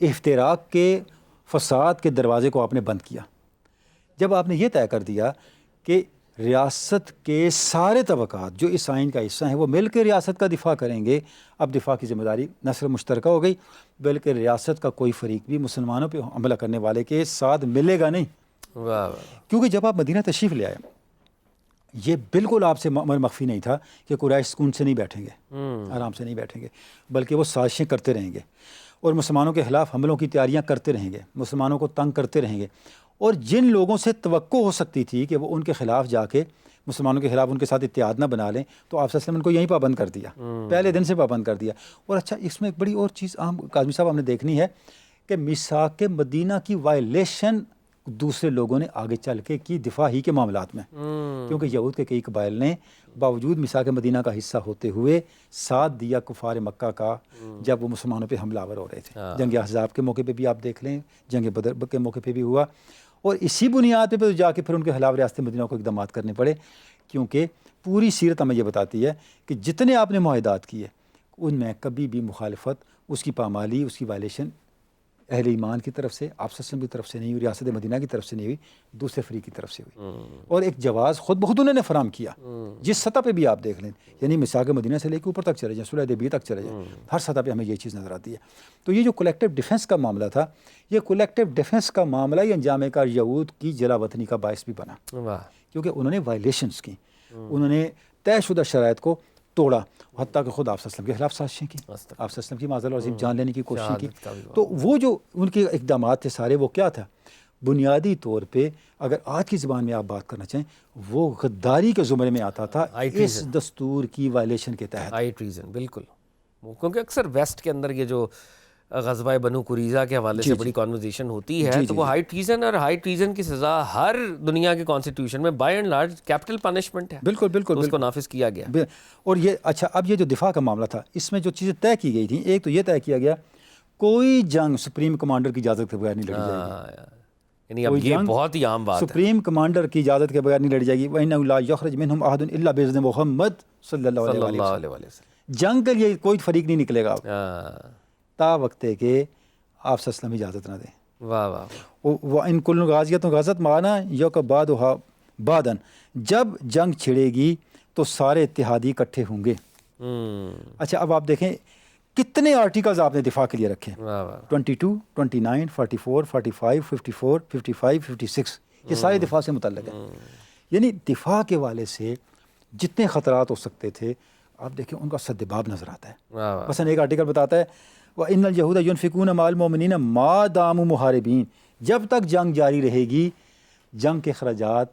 Speaker 2: افتراق کے فساد کے دروازے کو آپ نے بند کیا جب آپ نے یہ طے کر دیا کہ ریاست کے سارے طبقات جو اس آئین کا حصہ ہیں وہ مل کے ریاست کا دفاع کریں گے. اب دفاع کی ذمہ داری نہ صرف مشترکہ ہو گئی, بلکہ ریاست کا کوئی فریق بھی مسلمانوں پہ حملہ کرنے والے کے ساتھ ملے گا نہیں. کیونکہ جب آپ مدینہ تشریف لے آئے, یہ بالکل آپ سے امر مخفی نہیں تھا کہ قریش سکون سے نہیں بیٹھیں گے, آرام سے نہیں بیٹھیں گے, بلکہ وہ سازشیں کرتے رہیں گے اور مسلمانوں کے خلاف حملوں کی تیاریاں کرتے رہیں گے, مسلمانوں کو تنگ کرتے رہیں گے. اور جن لوگوں سے توقع ہو سکتی تھی کہ وہ ان کے خلاف جا کے مسلمانوں کے خلاف ان کے ساتھ اتحاد نہ بنا لیں, تو آپ صلی اللہ علیہ وسلم ان کو یہیں پابند کر دیا, پہلے دن سے پابند کر دیا. اور اچھا, اس میں ایک بڑی اور چیز کاظمی صاحب ہم نے دیکھنی ہے کہ میثاق مدینہ کی وائلیشن دوسرے لوگوں نے آگے چل کے کی دفاع ہی کے معاملات میں, کیونکہ یہود کے کئی قبائل نے باوجود میثاق مدینہ کا حصہ ہوتے ہوئے ساتھ دیا کفار مکہ کا جب وہ مسلمانوں پہ حملہ آور ہو رہے تھے. جنگ احزاب کے موقع پہ بھی آپ دیکھ لیں, جنگ بدر کے موقع پہ بھی ہوا, اور اسی بنیاد پہ جا کے پھر ان کے خلاف ریاست مدینہ کو اقدامات کرنے پڑے. کیونکہ پوری سیرت ہمیں یہ بتاتی ہے کہ جتنے آپ نے معاہدات کیے ان میں کبھی بھی مخالفت, اس کی پامالی, اس کی وائلیشن اہل ایمان کی طرف سے, آپ صلی اللہ علیہ وسلم کی طرف سے نہیں ہوئی, ریاست مدینہ کی طرف سے نہیں ہوئی, دوسرے فریق کی طرف سے ہوئی. اور ایک جواز خود بخود انہوں نے فراہم کیا جس سطح پہ بھی آپ دیکھ لیں, یعنی میثاق مدینہ سے لے کے اوپر تک چلے جائیں, صلح حدیبیہ تک چلے جائیں, ہر سطح پہ ہمیں یہ چیز نظر آتی ہے. تو یہ جو کولیکٹیو ڈیفنس کا معاملہ تھا, یہ کولیکٹیو ڈیفنس کا معاملہ یہ انجام کار یہود کی جلا وطنی کا باعث بھی بنا, کیونکہ انہوں نے وائلیشنز کی, انہوں نے طے شدہ شرائط کو توڑا, حتیٰ کہ خود آپ صلی اللہ علیہ وسلم کے خلاف سازشیں کی, آپ صلی اللہ علیہ وسلم کی معاذ اللہ جان لینے کی کوشش کی. تو وہ جو ان کے اقدامات تھے سارے, وہ کیا تھا بنیادی طور پہ اگر آج کی زبان میں آپ بات کرنا چاہیں, وہ غداری کے زمرے میں آتا تھا اس دستور کی وائلیشن کے تحت.
Speaker 1: ہائی ٹریزن, بالکل, کیونکہ اکثر ویسٹ کے اندر یہ جو غزوہ بنو قریظہ کے حوالے سے بڑی کانورزیشن ہوتی ہے, تو وہ ہائی ٹریزن, اور ہائی ٹریزن کی سزا ہر دنیا کے کانسٹیٹیوشن میں by and large capital punishment ہے.
Speaker 2: بالکل بالکل,
Speaker 1: اس کو نافذ کیا گیا.
Speaker 2: اور یہ اچھا, اب یہ جو دفاع کا معاملہ تھا, اس میں جو چیزیں طے کی گئی تھیں, ایک تو یہ طے کیا گیا کوئی جنگ سپریم کمانڈر کی اجازت کے بغیر نہیں لڑی جائے گی.
Speaker 1: یعنی اب یہ بہت ہی عام بات ہے,
Speaker 2: سپریم کمانڈر کی اجازت کے بغیر نہیں لڑی جائے گی. وَإِنَّهُ لَا يَخْرُجُ مِنْهُمْ أَحَدٌ إِلَّا بِإِذْنِ مُحَمَّدٍ صلی اللہ علیہ وسلم. جنگ کے لیے کوئی فریق نہیں نکلے گا تا وقت ہے کہ آپ صلی اللہ علیہ وسلم اجازت نہ دیں.
Speaker 1: واہ واہ.
Speaker 2: وَإِن كُلٌّ غَازِيَةٌ غَزَتْ مَعَنَا يَوْكَ بَعْدًا, جب جنگ چھڑے گی تو سارے اتحادی اکٹھے ہوں گے. اچھا, اب آپ دیکھیں کتنے آرٹیکلز آپ نے دفاع کے لیے رکھے, 22, 29, 44, 45, 54, 55, 56, یہ سارے دفاع سے متعلق ہیں. یعنی دفاع کے والے سے جتنے خطرات ہو سکتے تھے آپ دیکھیں ان کا سدباب نظر آتا ہے. مثلا ایک آرٹیکل بتاتا ہے وَإِنَّ الْيَهُودَ يُنْفِقُونَ مَعَ الْمُؤْمِنِينَ مَا دَامُوا مُحَارِبِينَ, جب تک جنگ جاری رہے گی جنگ کے اخراجات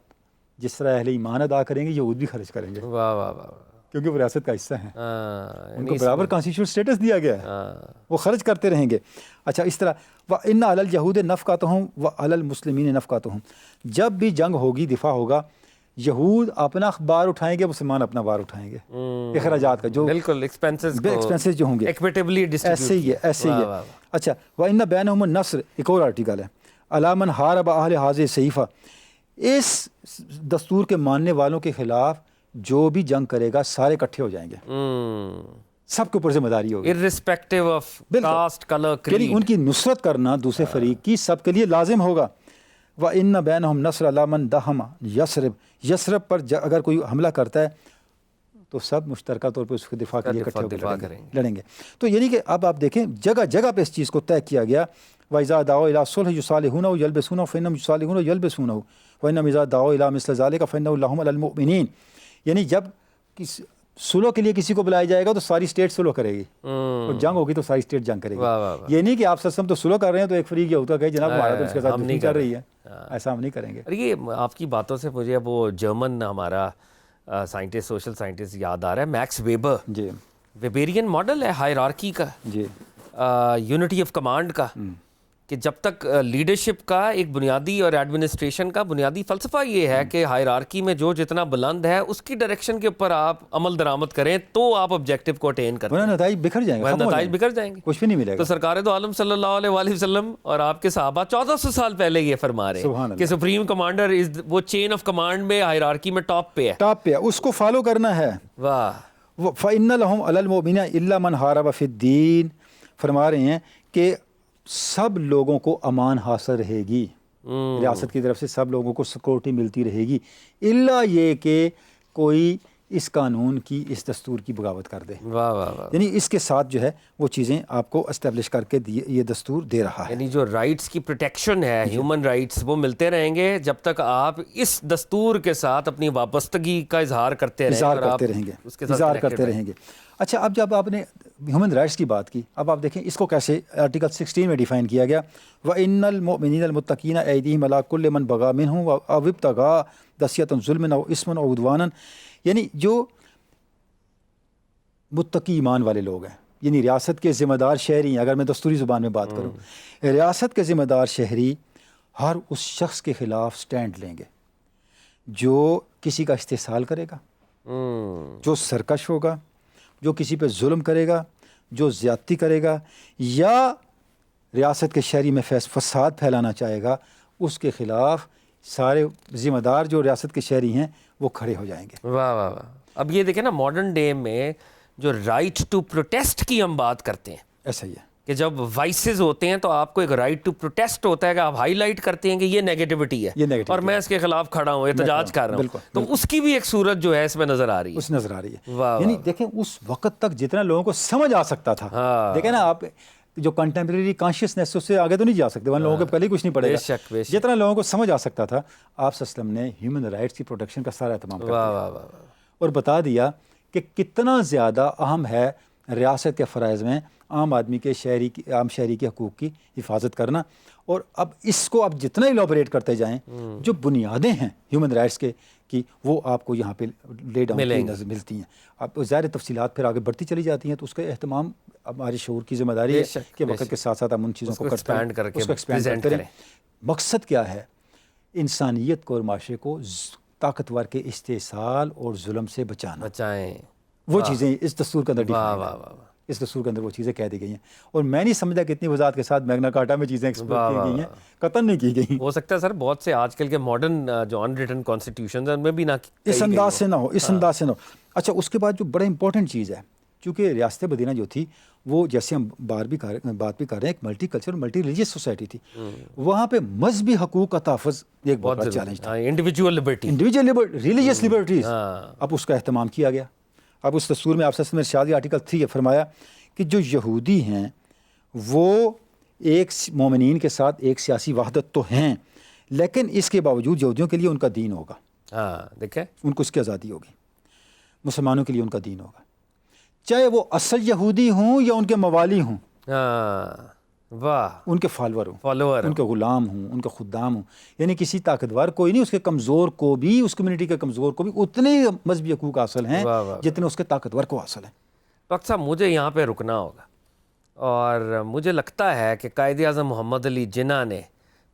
Speaker 2: جس طرح اہل ایمان ادا کریں گے یہود بھی خرچ کریں گے،
Speaker 1: واہ واہ واہ،
Speaker 2: کیونکہ وہ ریاست کا حصہ ہیں،
Speaker 1: ہاں،
Speaker 2: ان کو برابر کانسٹیٹیوشن اسٹیٹس دیا گیا ہے،
Speaker 1: ہاں،
Speaker 2: وہ خرچ کرتے رہیں گے۔ اچھا اس طرح وَإِنَّ عَلَى الْيَهُودِ نَفْقَتُهُمْ وَعَلَى الْمُسْلِمِينَ نَفْقَتُهُمْ، جب بھی جنگ ہوگی، دفاع ہوگا، یہود اپنا بار اٹھائیں گے، مسلمان اپنا بار اٹھائیں گے، اخراجات کا جو
Speaker 1: بالکل
Speaker 2: ایکسپینسز جو ہوں گے
Speaker 1: ایکویٹیبلی
Speaker 2: ایسے ہی ہے، ایسے ہی ہے۔ اچھا وَإِنَّ بَيْنَهُمُ النَّصْرَ، ایک اور آرٹیکل ہے، عَلَىٰ مَنْ حَارَبَ أَهْلَ هَٰذِهِ الصَّحِيفَةِ، اس دستور کے ماننے والوں کے خلاف جو بھی جنگ کرے گا سارے اکٹھے ہو جائیں گے، سب کے اوپر ذمہ داری ہوگی،
Speaker 1: irrespective of caste, color,
Speaker 2: یعنی
Speaker 1: creed.
Speaker 2: ان کی نصرت کرنا دوسرے فریق کی سب کے لیے لازم ہوگا۔ وَإِنَّ بَيْنَهُمْ نَصْرَ عَلَىٰ مَنْ دَحَمَ يَثْرِبَ، یثرب پر اگر کوئی حملہ کرتا ہے تو سب مشترکہ طور پہ اس کے دفاع کے لیے اکٹھے ہو کے لڑیں گے۔ تو یعنی کہ اب آپ دیکھیں جگہ جگہ پہ اس چیز کو طے کیا گیا، وَإِذَا دَعَوْا إِلَىٰ الصُّلْحِ يُصَالِحُونَ وَيَلْبِسُونَ فَإِنَّهُمْ يُصَالِحُونَ وَيَلْبِسُونَ وَإِنَّهُمْ إِذَا دَعَوْا إِلَىٰ مِثْلِ ذَلِكَ فَإِنَّهُ لَهُمْ عَلَى الْمُؤْمِنِينَ، یعنی جب صلح کے لیے کسی کو بلایا جائے گا تو ساری اسٹیٹ صلح کرے گی، اور جنگ ہوگی تو ساری اسٹیٹ جنگ کرے گی۔ یہ نہیں کہ آپ سسٹم تو صلح کر رہے ہیں تو ایک فریق یہ ہوتا کہ جناب ہمارا تو اس کے ساتھ دشمنی چل رہی ہے، ایسا ہم نہیں کریں گے۔
Speaker 1: یہ آپ کی باتوں سے مجھے وہ جرمن ہمارا سائنٹسٹ، سوشل سائنٹسٹ یاد آ رہا ہے، میکس ویبر،
Speaker 2: جی،
Speaker 1: ویبیرین ماڈل ہے ہائرارکی کا،
Speaker 2: جی،
Speaker 1: یونٹی آف کمانڈ کا، کہ جب تک لیڈرشپ کا ایک بنیادی اور ایڈمنسٹریشن کا بنیادی فلسفہ یہ ہے کہ ہائرارکی میں جو جتنا بلند ہے اس کی ڈائریکشن کے اوپر آپ عمل درآمد کریں تو آپ آبجیکٹو کو اٹین کریں،
Speaker 2: ورنہ نتائج بکھر جائیں گے،
Speaker 1: نتائج بکھر جائیں گے،
Speaker 2: کچھ بھی نہیں ملے گا۔
Speaker 1: تو سرکار دو عالم صلی اللہ علیہ وآلہ وسلم اور آپ کے صحابہ 1400 سال پہلے یہ فرما رہے ہیں کہ سپریم کمانڈر وہ چین آف کمانڈ میں ہائرارکی میں ٹاپ پہ ہے،
Speaker 2: اس کو فالو کرنا ہے۔
Speaker 1: واہ،
Speaker 2: فَإِنَّ لَهُمْ عَلَى الْمُؤْمِنِينَ إِلَّا مَنْ حَارَبَ فِي الدِّينِ، فرما رہے ہیں کہ سب لوگوں کو امان حاصل رہے گی، ریاست کی طرف سے سب لوگوں کو سیکورٹی ملتی رہے گی، الا یہ کہ کوئی اس قانون کی، اس دستور کی بغاوت کر دے۔
Speaker 1: واہ واہ واہ،
Speaker 2: یعنی اس کے ساتھ جو ہے وہ چیزیں آپ کو اسٹیبلش کر کے یہ دستور دے رہا ہے،
Speaker 1: یعنی جو رائٹس کی پروٹیکشن ہے، ہیومن رائٹس، وہ ملتے رہیں گے جب تک آپ اس دستور کے ساتھ اپنی وابستگی کا اظہار کرتے رہیں گے،
Speaker 2: اظہار کرتے رہیں گے۔ اچھا اب جب آپ نے ہیومن رائٹس کی بات کی، اب آپ دیکھیں اس کو کیسے آرٹیکل 16 میں ڈیفائن کیا گیا، وَإِنَّ الْمُؤْمِنِينَ الْمُتَّقِينَ أَيْدِيهِمْ عَلَىٰ كُلِّ مَنْ بَغَىٰ مِنْهُمْ أَوِ ابْتَغَىٰ دَسِيَةً ظُلْمًا أَوْ إِثْمًا أَوْ عُدْوَانًا، یعنی جو متقی ایمان والے لوگ ہیں، یعنی ریاست کے ذمہ دار شہری ہیں، اگر میں دستوری زبان میں بات کروں، ریاست کے ذمہ دار شہری ہر اس شخص کے خلاف سٹینڈ لیں گے جو کسی کا استحصال کرے گا، جو سرکش ہوگا، جو کسی پہ ظلم کرے گا، جو زیادتی کرے گا، یا ریاست کے شہری میں فساد پھیلانا چاہے گا، اس کے خلاف سارے ذمہ دار جو ریاست کے شہری ہیں وہ کھڑے ہو جائیں گے۔
Speaker 1: واہ واہ واہ، اب یہ دیکھیں نا ماڈرن ڈے میں جو رائٹ ٹو پروٹیسٹ کی ہم بات کرتے ہیں،
Speaker 2: ایسا ہی ہے
Speaker 1: کہ جب وائسز ہوتے ہیں تو آپ کو ایک رائٹ ٹو پروٹیسٹ ہوتا ہے کہ آپ ہائی لائٹ کرتے ہیں کہ یہ نیگیٹیوٹی ہے اور میں اس کے خلاف کھڑا ہوں، احتجاج کر رہا ہوں، تو اس کی بھی ایک صورت جو ہے اس میں نظر آ رہی ہے۔
Speaker 2: یعنی دیکھیں اس وقت تک جتنا لوگوں کو سمجھ آ سکتا تھا، دیکھیں نا آپ جو کنٹمپریری کانشیسنیس اس سے آگے تو نہیں جا سکتے، وہاں لوگوں کے پہلے کچھ نہیں پڑے گا، جتنا لوگوں کو سمجھ آ سکتا تھا آپ صلی اللہ علیہ وسلم نے ہیومن رائٹس کی پروٹیکشن کا سارا اہتمام کر دیا اور بتا دیا کہ کتنا زیادہ اہم ہے ریاست کے فرائض میں عام آدمی کے عام شہری کے حقوق کی حفاظت کرنا۔ اور اب اس کو آپ جتنا الیبوریٹ کرتے جائیں، جو بنیادیں ہیں ہیومن رائٹس کی وہ آپ کو یہاں پہ لے ڈاؤن ملتی ہیں، اب ظاہر تفصیلات پھر آگے بڑھتی چلی جاتی ہیں، تو اس کا اہتمام ہمارے شعور کی ذمہ داری ہے کہ وقت کے ساتھ ساتھ ہم ان چیزوں کو ایکسپینڈ کرتے رہیں۔ مقصد کیا ہے؟ انسانیت کو اور معاشرے کو طاقتور کے استحصال اور ظلم سے بچائیں، وہ چیزیں اس دستور کے اندر اس دستور کے اندر وہ چیزیں کہہ دی گئی ہیں، اور میں نہیں سمجھتا کہ اتنی وضاحت کے ساتھ میگنا کارٹا میں چیزیں ایکسپلور کی گئی ہیں، قطعاً نہیں کی گئی۔
Speaker 1: ہو سکتا ہے سر بہت سے آج کل کے ماڈرن جو ان ریٹن کانسٹیٹیوشنز ہیں ان میں بھی نہ
Speaker 2: اس انداز سے نہ ہو، اس انداز سے نہ ہو۔ اچھا اس کے بعد جو بڑا امپورٹنٹ چیز ہے، چونکہ ریاست مدینہ جو تھی وہ جیسے ہم بات بھی کر رہے ہیں ایک multi culture multi religious society تھی، وہاں پہ مذہبی حقوق کا تحفظ ایک بہت بڑا چیلنج تھا،
Speaker 1: انڈیویجول لبرٹی،
Speaker 2: ریلیجیس لبرٹیز، اب اس کا اہتمام کیا گیا۔ اب اس دستور میں آپ سے ارشاد آرٹیکل 3 فرمایا کہ جو یہودی ہیں وہ ایک مومنین کے ساتھ ایک سیاسی وحدت تو ہیں، لیکن اس کے باوجود یہودیوں کے لیے ان کا دین ہوگا،
Speaker 1: دیکھیں
Speaker 2: ان کو اس کی آزادی ہوگی، مسلمانوں کے لیے ان کا دین ہوگا، چاہے وہ اصل یہودی ہوں یا ان کے موالی ہوں،
Speaker 1: واہ،
Speaker 2: ان کے فالور ہوں،
Speaker 1: فالوور
Speaker 2: ان کے غلام ہوں، ان کے خدام ہوں. یعنی کسی طاقتور کوئی نہیں، اس کے کمزور کو بھی، اس کمیونٹی کے کمزور کو بھی اتنے مذہبی حقوق حاصل ہیں جتنے اس کے طاقتور کو حاصل ہیں.
Speaker 1: ڈاکٹر صاحب مجھے یہاں پہ رکنا ہوگا، اور مجھے لگتا ہے کہ قائد اعظم محمد علی جناح نے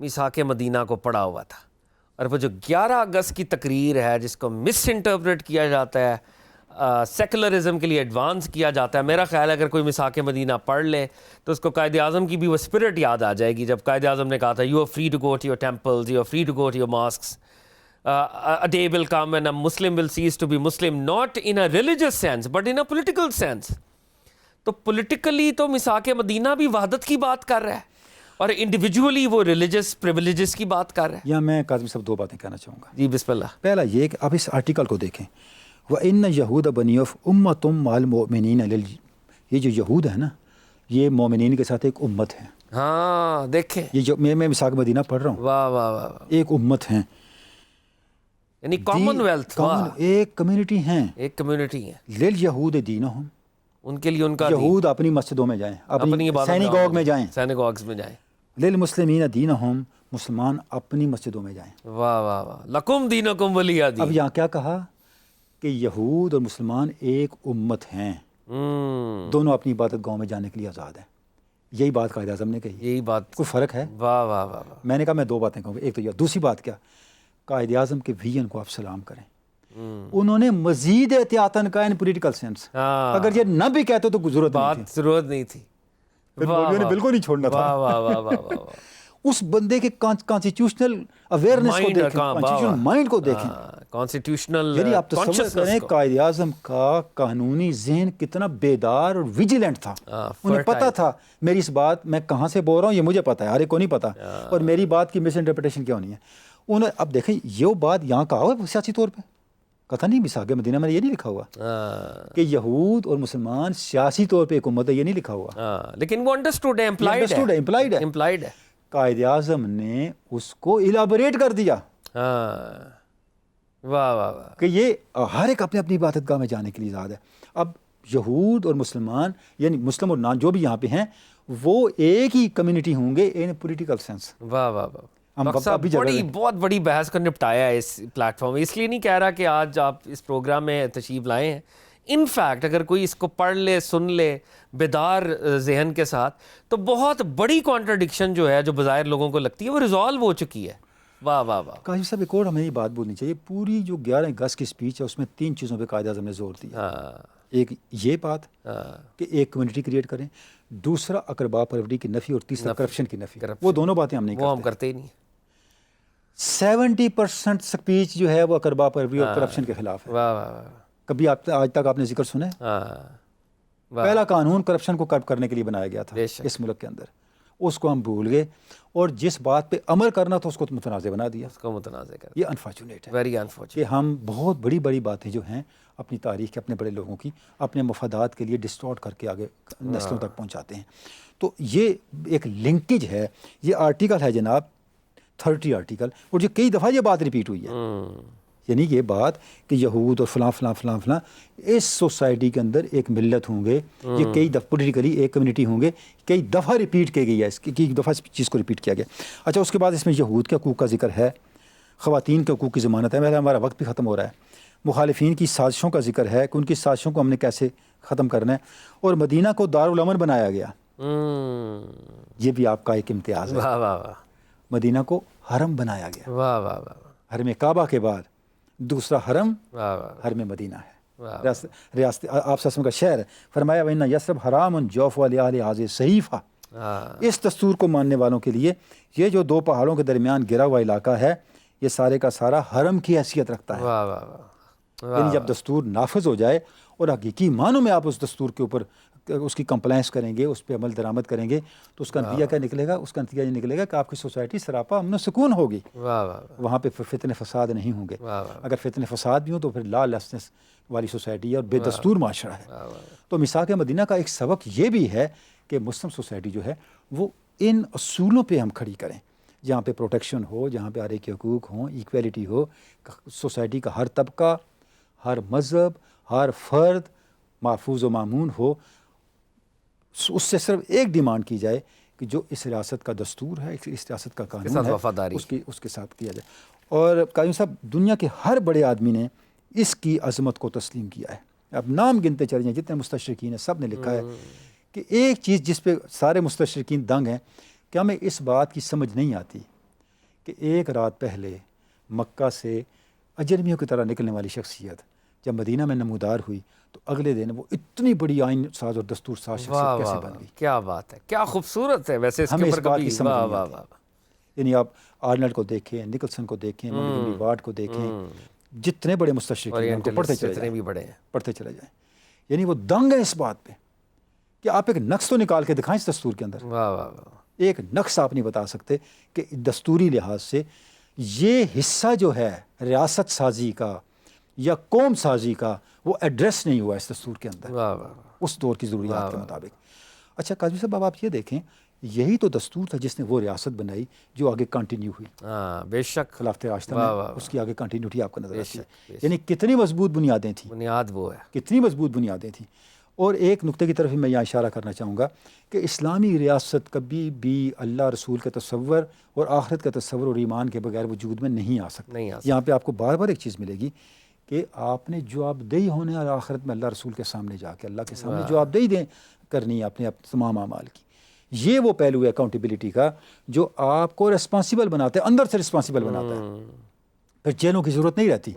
Speaker 1: میثاق مدینہ کو پڑھا ہوا تھا، اور وہ جو 11 اگست کی تقریر ہے جس کو مس انٹرپریٹ کیا جاتا ہے، سیکولرزم کے لیے ایڈوانس کیا جاتا ہے، میرا خیال ہے اگر کوئی میثاق مدینہ پڑھ لے تو اس کو قائد اعظم کی بھی وہ اسپرٹ یاد آ جائے گی، جب قائد اعظم نے کہا تھا you are free to go to your temples, you are free to go to your mosques, a day will come when a Muslim will cease to be Muslim, not in a religious sense but in a political sense. تو politically تو میثاق مدینہ بھی وحدت کی بات کر رہا ہے، اور انڈیویجولی وہ ریلیجس پریویلیجز کی بات کر رہا ہے.
Speaker 2: یا میں کاظمی صاحب 2 باتیں کہنا چاہوں گا.
Speaker 1: جی بسم اللہ.
Speaker 2: پہلا یہ کہ آپ اس آرٹیکل کو دیکھیں، وَإِنَّ يَهُودَ بَنِي أُمَّةٌ مَعَ الْمُؤْمِنِينَ یہ جو یہود ہے نا، یہ مومنین کے ساتھ ایک امت ہے.
Speaker 1: ہاں دیکھیں،
Speaker 2: یہ جو میں میثاق مدینہ پڑھ رہا ہوں،
Speaker 1: واہ واہ واہ،
Speaker 2: ایک امت ہیں،
Speaker 1: یعنی کامن ویلتھ،
Speaker 2: ایک کمیونٹی ہیں،
Speaker 1: ایک کمیونٹی ہے.
Speaker 2: لِلْيَهُودِ دِينُهُمْ،
Speaker 1: ان کے لیے ان کا
Speaker 2: یہود اپنی مسجدوں میں جائیں، اپنی سینیگوگ میں جائیں،
Speaker 1: سینیگوگز میں جائیں.
Speaker 2: لِلْمُسْلِمِينَ دِينُهُمْ، مسلمان اپنی مسجدوں میں جائیں.
Speaker 1: واہ واہ واہ، لکم دینکم ولی دین.
Speaker 2: اب یہاں کیا کہا کہ یہود اور مسلمان ایک امت ہیں، دونوں اپنی عبادت گاہوں میں جانے کے لیے آزاد ہیں. یہی بات قائد اعظم نے کہی.
Speaker 1: یہی بات،
Speaker 2: کوئی فرق ہے؟
Speaker 1: واہ واہ واہ.
Speaker 2: میں نے کہا میں 2 باتیں کہوں گا. ایک تو یہ، دوسری بات کیا، قائد اعظم کے ویژن کو آپ سلام کریں. انہوں نے مزید احتیاطاً کہا ان پولیٹیکل سینس، اگر یہ نہ بھی کہتے تو ضرورت
Speaker 1: نہیں تھی،
Speaker 2: مولویوں نے بالکل نہیں چھوڑنا تھا.
Speaker 1: واہ واہ واہ واہ واہ.
Speaker 2: اس بندے کے کانسٹیٹیوشنل اویئرنیس کو دیکھیں، کانسٹیٹیوشنل مائنڈ کو دیکھیں،
Speaker 1: کانسٹیٹیوشنل،
Speaker 2: یعنی آپ تصور کریں قائد اعظم کا قانونی ذہن کتنا بیدار اور ویجیلنٹ تھا. انہیں پتہ تھا میری اس بات میں کہاں سے بول رہا ہوں، یہ مجھے پتہ ہے، ہر ایک کو نہیں پتہ، اور میری بات کی مس انٹرپریٹیشن کیا ہونی ہے. انہیں اب دیکھیں یہ بات یہاں کہا ہوا ہے سیاسی طور پہ، کہا نہیں میثاق مدینہ میں یہ نہیں لکھا ہوا کہ یہود اور مسلمان سیاسی طور پہ ایک امت ہے، یہ نہیں لکھا ہوا،
Speaker 1: لیکن وہ انڈرسٹوڈ ہے، امپلائیڈ ہے.
Speaker 2: قائد اعظم نے اس کو ایلیبوریٹ کر دیا.
Speaker 1: واہ واہ واہ،
Speaker 2: کہ یہ ہر ایک اپنی اپنی عبادت گاہ میں جانے کے لیے آزاد ہے. اب یہود اور مسلمان، یعنی مسلم اور نان جو بھی یہاں پہ ہیں، وہ ایک ہی کمیونٹی ہوں گے ان پولیٹیکل سینس.
Speaker 1: واہ واہ واہ. بہت بڑی بحث کو نپٹایا ہے اس پلیٹ فارم. اس لیے نہیں کہہ رہا کہ آج آپ اس پروگرام میں تشریف لائے ہیں. ان فیکٹ اگر کوئی اس کو پڑھ لے، سن لے بیدار ذہن کے ساتھ، تو بہت بڑی کانٹرڈکشن جو ہے، جو بظاہر لوگوں کو لگتی ہے، وہ ریزالو ہو چکی ہے. واہ واہ واہ.
Speaker 2: قاضی صاحب ایک اور ہمیں یہ بات بولنی چاہیے، پوری جو 11 اگست کی اسپیچ ہے اس میں 3 چیزوں پہ قائد اعظم نے زور دیا. ایک یہ بات کہ ایک کمیونٹی کریٹ کریں، دوسرا اقربا پروری کی نفی، اور تیسرا کرپشن کی نفی. وہ دونوں باتیں ہم نہیں
Speaker 1: کرتے ہی نہیں.
Speaker 2: 70% اسپیچ جو ہے وہ اقربا پروری اور کرپشن کے خلاف ہے.
Speaker 1: واہ واہ واہ.
Speaker 2: کبھی آج تک آپ نے ذکر سنا ہے؟ پہلا قانون کرپشن کو کرب کرنے کے لیے بنایا گیا تھا اس ملک کے اندر، اس کو ہم بھول گئے، اور جس بات پہ عمل کرنا تھا اس کو متنازع بنا دیا.
Speaker 1: اس کو متنازع کر دیا.
Speaker 2: یہ انفارچونیٹ ہے،
Speaker 1: ویری انفارچونیٹ
Speaker 2: کہ ہم بہت بڑی بڑی باتیں جو ہیں اپنی تاریخ کے، اپنے بڑے لوگوں کی، اپنے مفادات کے لیے ڈسٹارٹ کر کے آگے نسلوں تک پہنچاتے ہیں. تو یہ ایک لنکیج ہے. یہ آرٹیکل ہے جناب 30 آرٹیکل، اور جو کئی دفعہ یہ بات ریپیٹ ہوئی ہے، یعنی یہ بات کہ یہود اور فلاں فلاں فلاں فلاں اس سوسائٹی کے اندر ایک ملت ہوں گے، یہ کئی دفعہ پولیٹیکلی ایک کمیونٹی ہوں گے، کئی دفعہ ریپیٹ کی گئی ہے، کئی دفعہ اس چیز کو ریپیٹ کیا گیا. اچھا، اس کے بعد اس میں یہود کے حقوق کا ذکر ہے، خواتین کے حقوق کی ضمانت ہے. ہمارا وقت بھی ختم ہو رہا ہے. مخالفین کی سازشوں کا ذکر ہے کہ ان کی سازشوں کو ہم نے کیسے ختم کرنا ہے، اور مدینہ کو دارالامن بنایا گیا. یہ بھی آپ کا ایک امتیاز ہے.
Speaker 1: واہ واہ واہ.
Speaker 2: مدینہ کو حرم بنایا گیا.
Speaker 1: واہ واہ واہ.
Speaker 2: حرم کعبہ کے بعد دوسرا حرم حرم مدینہ ہے، ریاست آپ سے کا شہر ہے. فرمایا وَإِنَّ يَثْرِبَ حَرَامٌ جَوْفُ لِأَهْلِ هَٰذِهِ الصَّحِيفَةِ. اس دستور کو ماننے والوں کے لیے یہ جو 2 پہاڑوں کے درمیان گرا ہوا علاقہ ہے، یہ سارے کا سارا حرم کی حیثیت رکھتا ہے. یعنی جب دستور نافذ ہو جائے اور حقیقی معنوں میں آپ اس دستور کے اوپر اس کی کمپلائنس کریں گے، اس پہ عمل درآمد کریں گے، تو اس کا نتیجہ کیا نکلے گا؟ اس کا نتیجہ یہ نکلے گا کہ آپ کی سوسائٹی سراپا امن و سکون ہوگی. وہاں پہ فتنے فساد نہیں ہوں گے. اگر فتنے فساد بھی ہوں تو پھر لا لیسنس والی سوسائٹی ہے اور بے دستور معاشرہ ہے. تو میثاق مدینہ کا ایک سبق یہ بھی ہے کہ مسلم سوسائٹی جو ہے وہ ان اصولوں پہ ہم کھڑی کریں، جہاں پہ پروٹیکشن ہو، جہاں پہ ہر ایک کے حقوق ہوں، ایکویلٹی ہو، سوسائٹی کا ہر طبقہ، ہر مذہب، ہر فرد محفوظ و مامون ہو. اس سے صرف ایک ڈیمانڈ کی جائے کہ جو اس ریاست کا دستور ہے، اس ریاست کا قانون
Speaker 1: ساتھ
Speaker 2: ہے،
Speaker 1: وفاداری
Speaker 2: اس کے ساتھ کیا جائے. اور قاضی صاحب دنیا کے ہر بڑے آدمی نے اس کی عظمت کو تسلیم کیا ہے. اب نام گنتے چلے جائیں جتنے مستشرقین ہیں سب نے لکھا ہے کہ ایک چیز جس پہ سارے مستشرقین دنگ ہیں کہ ہمیں اس بات کی سمجھ نہیں آتی کہ ایک رات پہلے مکہ سے اجرمیوں کی طرح نکلنے والی شخصیت جب مدینہ میں نمودار ہوئی تو اگلے دن وہ اتنی بڑی آئین ساز اور دستور ساز شخصیت کیسے بن گئی.
Speaker 1: کیا بات ہے، کیا خوبصورت ہے. ویسے
Speaker 2: ہمیں اس بات کی سمجھ نہیں آتی. یعنی آپ آرنلڈ کو دیکھیں، نکلسن کو دیکھیں، مونٹگومری وارڈ کو دیکھیں، جتنے بڑے مستشرقین ہیں ان کو پڑھتے چلے جائیں. یعنی وہ دنگ ہے اس بات پہ کہ آپ ایک نقص تو نکال کے دکھائیں اس دستور کے اندر. ایک نقص آپ نہیں بتا سکتے کہ دستوری لحاظ سے یہ حصہ جو ہے ریاست سازی کا یا قوم سازی کا وہ ایڈریس نہیں ہوا اس دستور کے اندر اس دور کی ضروریات کے مطابق. اچھا قاضی صاحب اب آپ یہ دیکھیں یہی تو دستور تھا جس نے وہ ریاست بنائی جو آگے کنٹینیو ہوئی.
Speaker 1: بے شک
Speaker 2: خلافت راشدہ میں اس کی آگے کنٹینیوٹی آپ کو نظر آتی ہے. یعنی کتنی مضبوط بنیادیں تھیں،
Speaker 1: بنیاد وہ ہے،
Speaker 2: کتنی مضبوط بنیادیں تھیں. اور ایک نقطے کی طرف ہی میں یہاں اشارہ کرنا چاہوں گا کہ اسلامی ریاست کبھی بھی اللہ رسول کے تصور اور آخرت کا تصور اور ایمان کے بغیر وجود میں نہیں آ سکتا. یہاں پہ آپ کو بار بار ایک چیز ملے گی کہ آپ نے جواب دہی ہونے اور آخرت میں اللہ رسول کے سامنے جا کے اللہ کے سامنے جواب دہی کرنی ہے اپنے تمام اعمال کی. یہ وہ پہلو ہے اکاؤنٹیبلٹی کا جو آپ کو ریسپانسیبل بناتا ہے، اندر سے ریسپانسیبل بناتا ہے. پھر جیلوں کی ضرورت نہیں رہتی،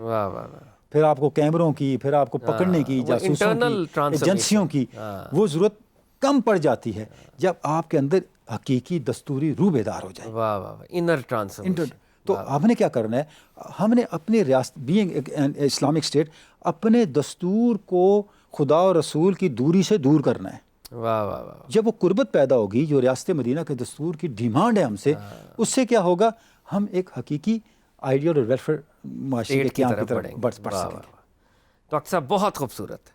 Speaker 2: پھر آپ کو کیمروں کی، پھر آپ کو پکڑنے کی، جاسوسوں کی، ایجنسیوں کی وہ ضرورت کم پڑ جاتی ہے جب آپ کے اندر حقیقی دستوری روح بیدار ہو جائے.
Speaker 1: Inner transformation.
Speaker 2: تو ہم نے کیا کرنا ہے، ہم نے اپنے ریاست بینگ اسلامک اسٹیٹ اپنے دستور کو خدا اور رسول کی دوری سے دور کرنا ہے. جب وہ قربت پیدا ہوگی جو ریاست مدینہ کے دستور کی ڈیمانڈ ہے ہم سے، اس سے کیا ہوگا، ہم ایک حقیقی آئیڈیل اور ویلفیئر معاشرے کے قیام کی طرف بڑھ سکیں گے.
Speaker 1: ڈاکٹر صاحب بہت خوبصورت،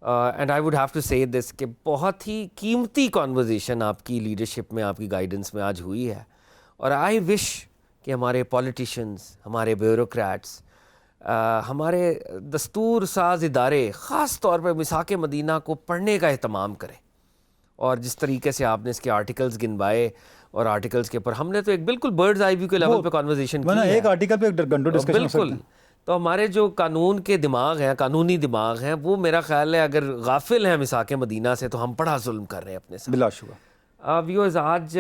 Speaker 1: and I would have to say this کہ بہت ہی قیمتی کانورزیشن آپ کی لیڈرشپ میں، آپ کی گائیڈنس میں آج ہوئی ہے. اور آئی وش کہ ہمارے پولیٹیشنز، ہمارے بیوروکریٹس، ہمارے دستور ساز ادارے خاص طور پہ میثاق مدینہ کو پڑھنے کا اہتمام کریں. اور جس طریقے سے آپ نے اس کے آرٹیکلز گنوائے اور آرٹیکلز کے اوپر ہم نے تو ایک بالکل برڈز آئی ویو کے لیول پہ کانورزیشن کی ہے.
Speaker 2: ایک آرٹیکل پہ گھنٹوں ڈسکشن
Speaker 1: بالکل. تو ہمارے جو قانون کے دماغ ہیں، قانونی دماغ ہیں، وہ میرا خیال ہے اگر غافل ہیں میثاق مدینہ سے تو ہم بڑا ظلم کر رہے ہیں اپنے ساتھ.
Speaker 2: بلا شبہ
Speaker 1: ویورز آج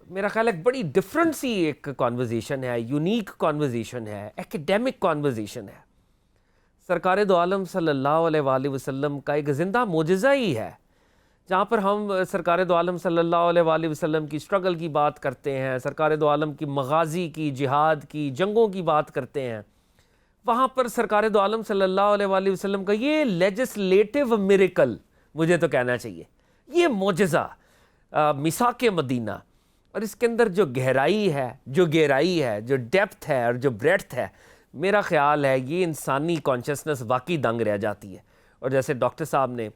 Speaker 1: میرا خیال ہے بڑی ڈفرینٹ سی ایک کانورزیشن ہے، یونیک کانورزیشن ہے، ایکیڈیمک کانورزیشن ہے. سرکار دو عالم صلی اللہ علیہ وآلہ وسلم کا ایک زندہ معجزہ ہی ہے جہاں پر ہم سرکار دو عالم صلی اللہ علیہ وآلہ وسلم کی سٹرگل کی بات کرتے ہیں، سرکار دو عالم کی مغازی کی، جہاد کی، جنگوں کی بات کرتے ہیں. وہاں پر سرکار دو عالم صلی اللہ علیہ وآلہ وسلم کا یہ لیجسلیٹو میریکل مجھے تو کہنا چاہیے، یہ معجزہ میثاق مدینہ، اور اس کے اندر جو گہرائی ہے، جو گہرائی ہے، جو ڈیپتھ ہے اور جو بریڈتھ ہے، میرا خیال ہے یہ انسانی کانشسنس واقعی دنگ رہ جاتی ہے. اور جیسے ڈاکٹر صاحب نے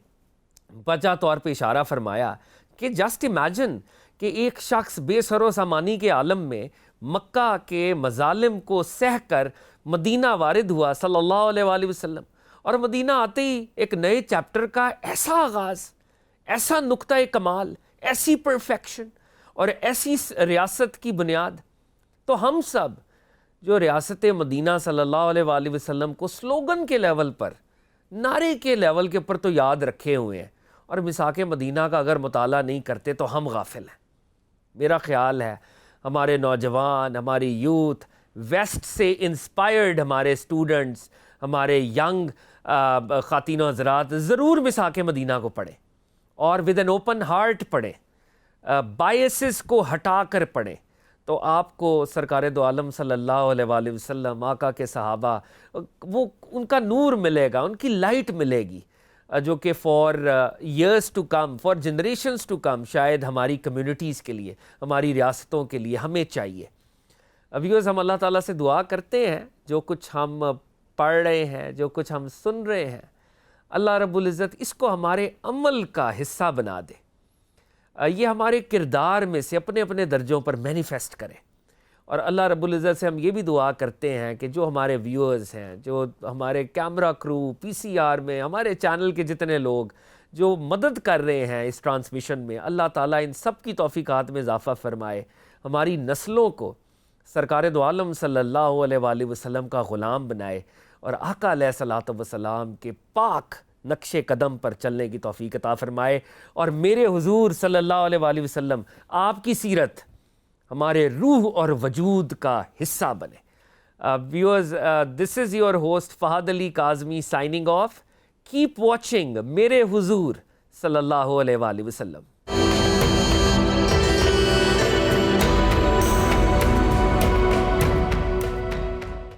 Speaker 1: وجہ طور پہ اشارہ فرمایا کہ جسٹ امیجن کہ ایک شخص بے سر و سامانی کے عالم میں مکہ کے مظالم کو سہ کر مدینہ وارد ہوا صلی اللہ علیہ وآلہ وسلم، اور مدینہ آتے ہی ایک نئے چیپٹر کا ایسا آغاز، ایسا نقطہ کمال، ایسی پرفیکشن اور ایسی ریاست کی بنیاد. تو ہم سب جو ریاست مدینہ صلی اللہ علیہ وآلہ وسلم کو سلوگن کے لیول پر، نعرے کے لیول کے پر تو یاد رکھے ہوئے ہیں، اور میثاق مدینہ کا اگر مطالعہ نہیں کرتے تو ہم غافل ہیں. میرا خیال ہے ہمارے نوجوان، ہماری یوتھ، ویسٹ سے انسپائرڈ ہمارے اسٹوڈنٹس، ہمارے ینگ خواتین و حضرات ضرور میثاق مدینہ کو پڑھیں اور ود این اوپن ہارٹ پڑھیں، بائسز کو ہٹا کر پڑھیں. تو آپ کو سرکار دو عالم صلی اللہ علیہ وآلہ وسلم، آقا کے صحابہ، وہ ان کا نور ملے گا، ان کی لائٹ ملے گی، جو کہ for years to come, for generations to come, شاید ہماری کمیونٹیز کے لیے، ہماری ریاستوں کے لیے ہمیں چاہیے. ویورز ہم اللہ تعالیٰ سے دعا کرتے ہیں جو کچھ ہم پڑھ رہے ہیں، جو کچھ ہم سن رہے ہیں، اللہ رب العزت اس کو ہمارے عمل کا حصہ بنا دے، یہ ہمارے کردار میں سے اپنے اپنے درجوں پر مینیفیسٹ کرے. اور اللہ رب العزت سے ہم یہ بھی دعا کرتے ہیں کہ جو ہمارے ویورز ہیں، جو ہمارے کیمرہ کرو، پی سی آر میں ہمارے چینل کے جتنے لوگ جو مدد کر رہے ہیں اس ٹرانسمیشن میں، اللہ تعالیٰ ان سب کی توفیقات میں اضافہ فرمائے، ہماری نسلوں کو سرکار دو عالم صلی اللہ علیہ وآلہ وسلم کا غلام بنائے، اور آقا علیہ الصلوۃ والسلام کے پاک نقش قدم پر چلنے کی توفیق عطا فرمائے، اور میرے حضور صلی اللہ علیہ وآلہ وسلم آپ کی سیرت ہمارے روح اور وجود کا حصہ بنے۔ Viewers, this is your host Fahad Ali Kazmi signing off. Keep watching میرے حضور صلی اللہ علیہ وآلہ وسلم۔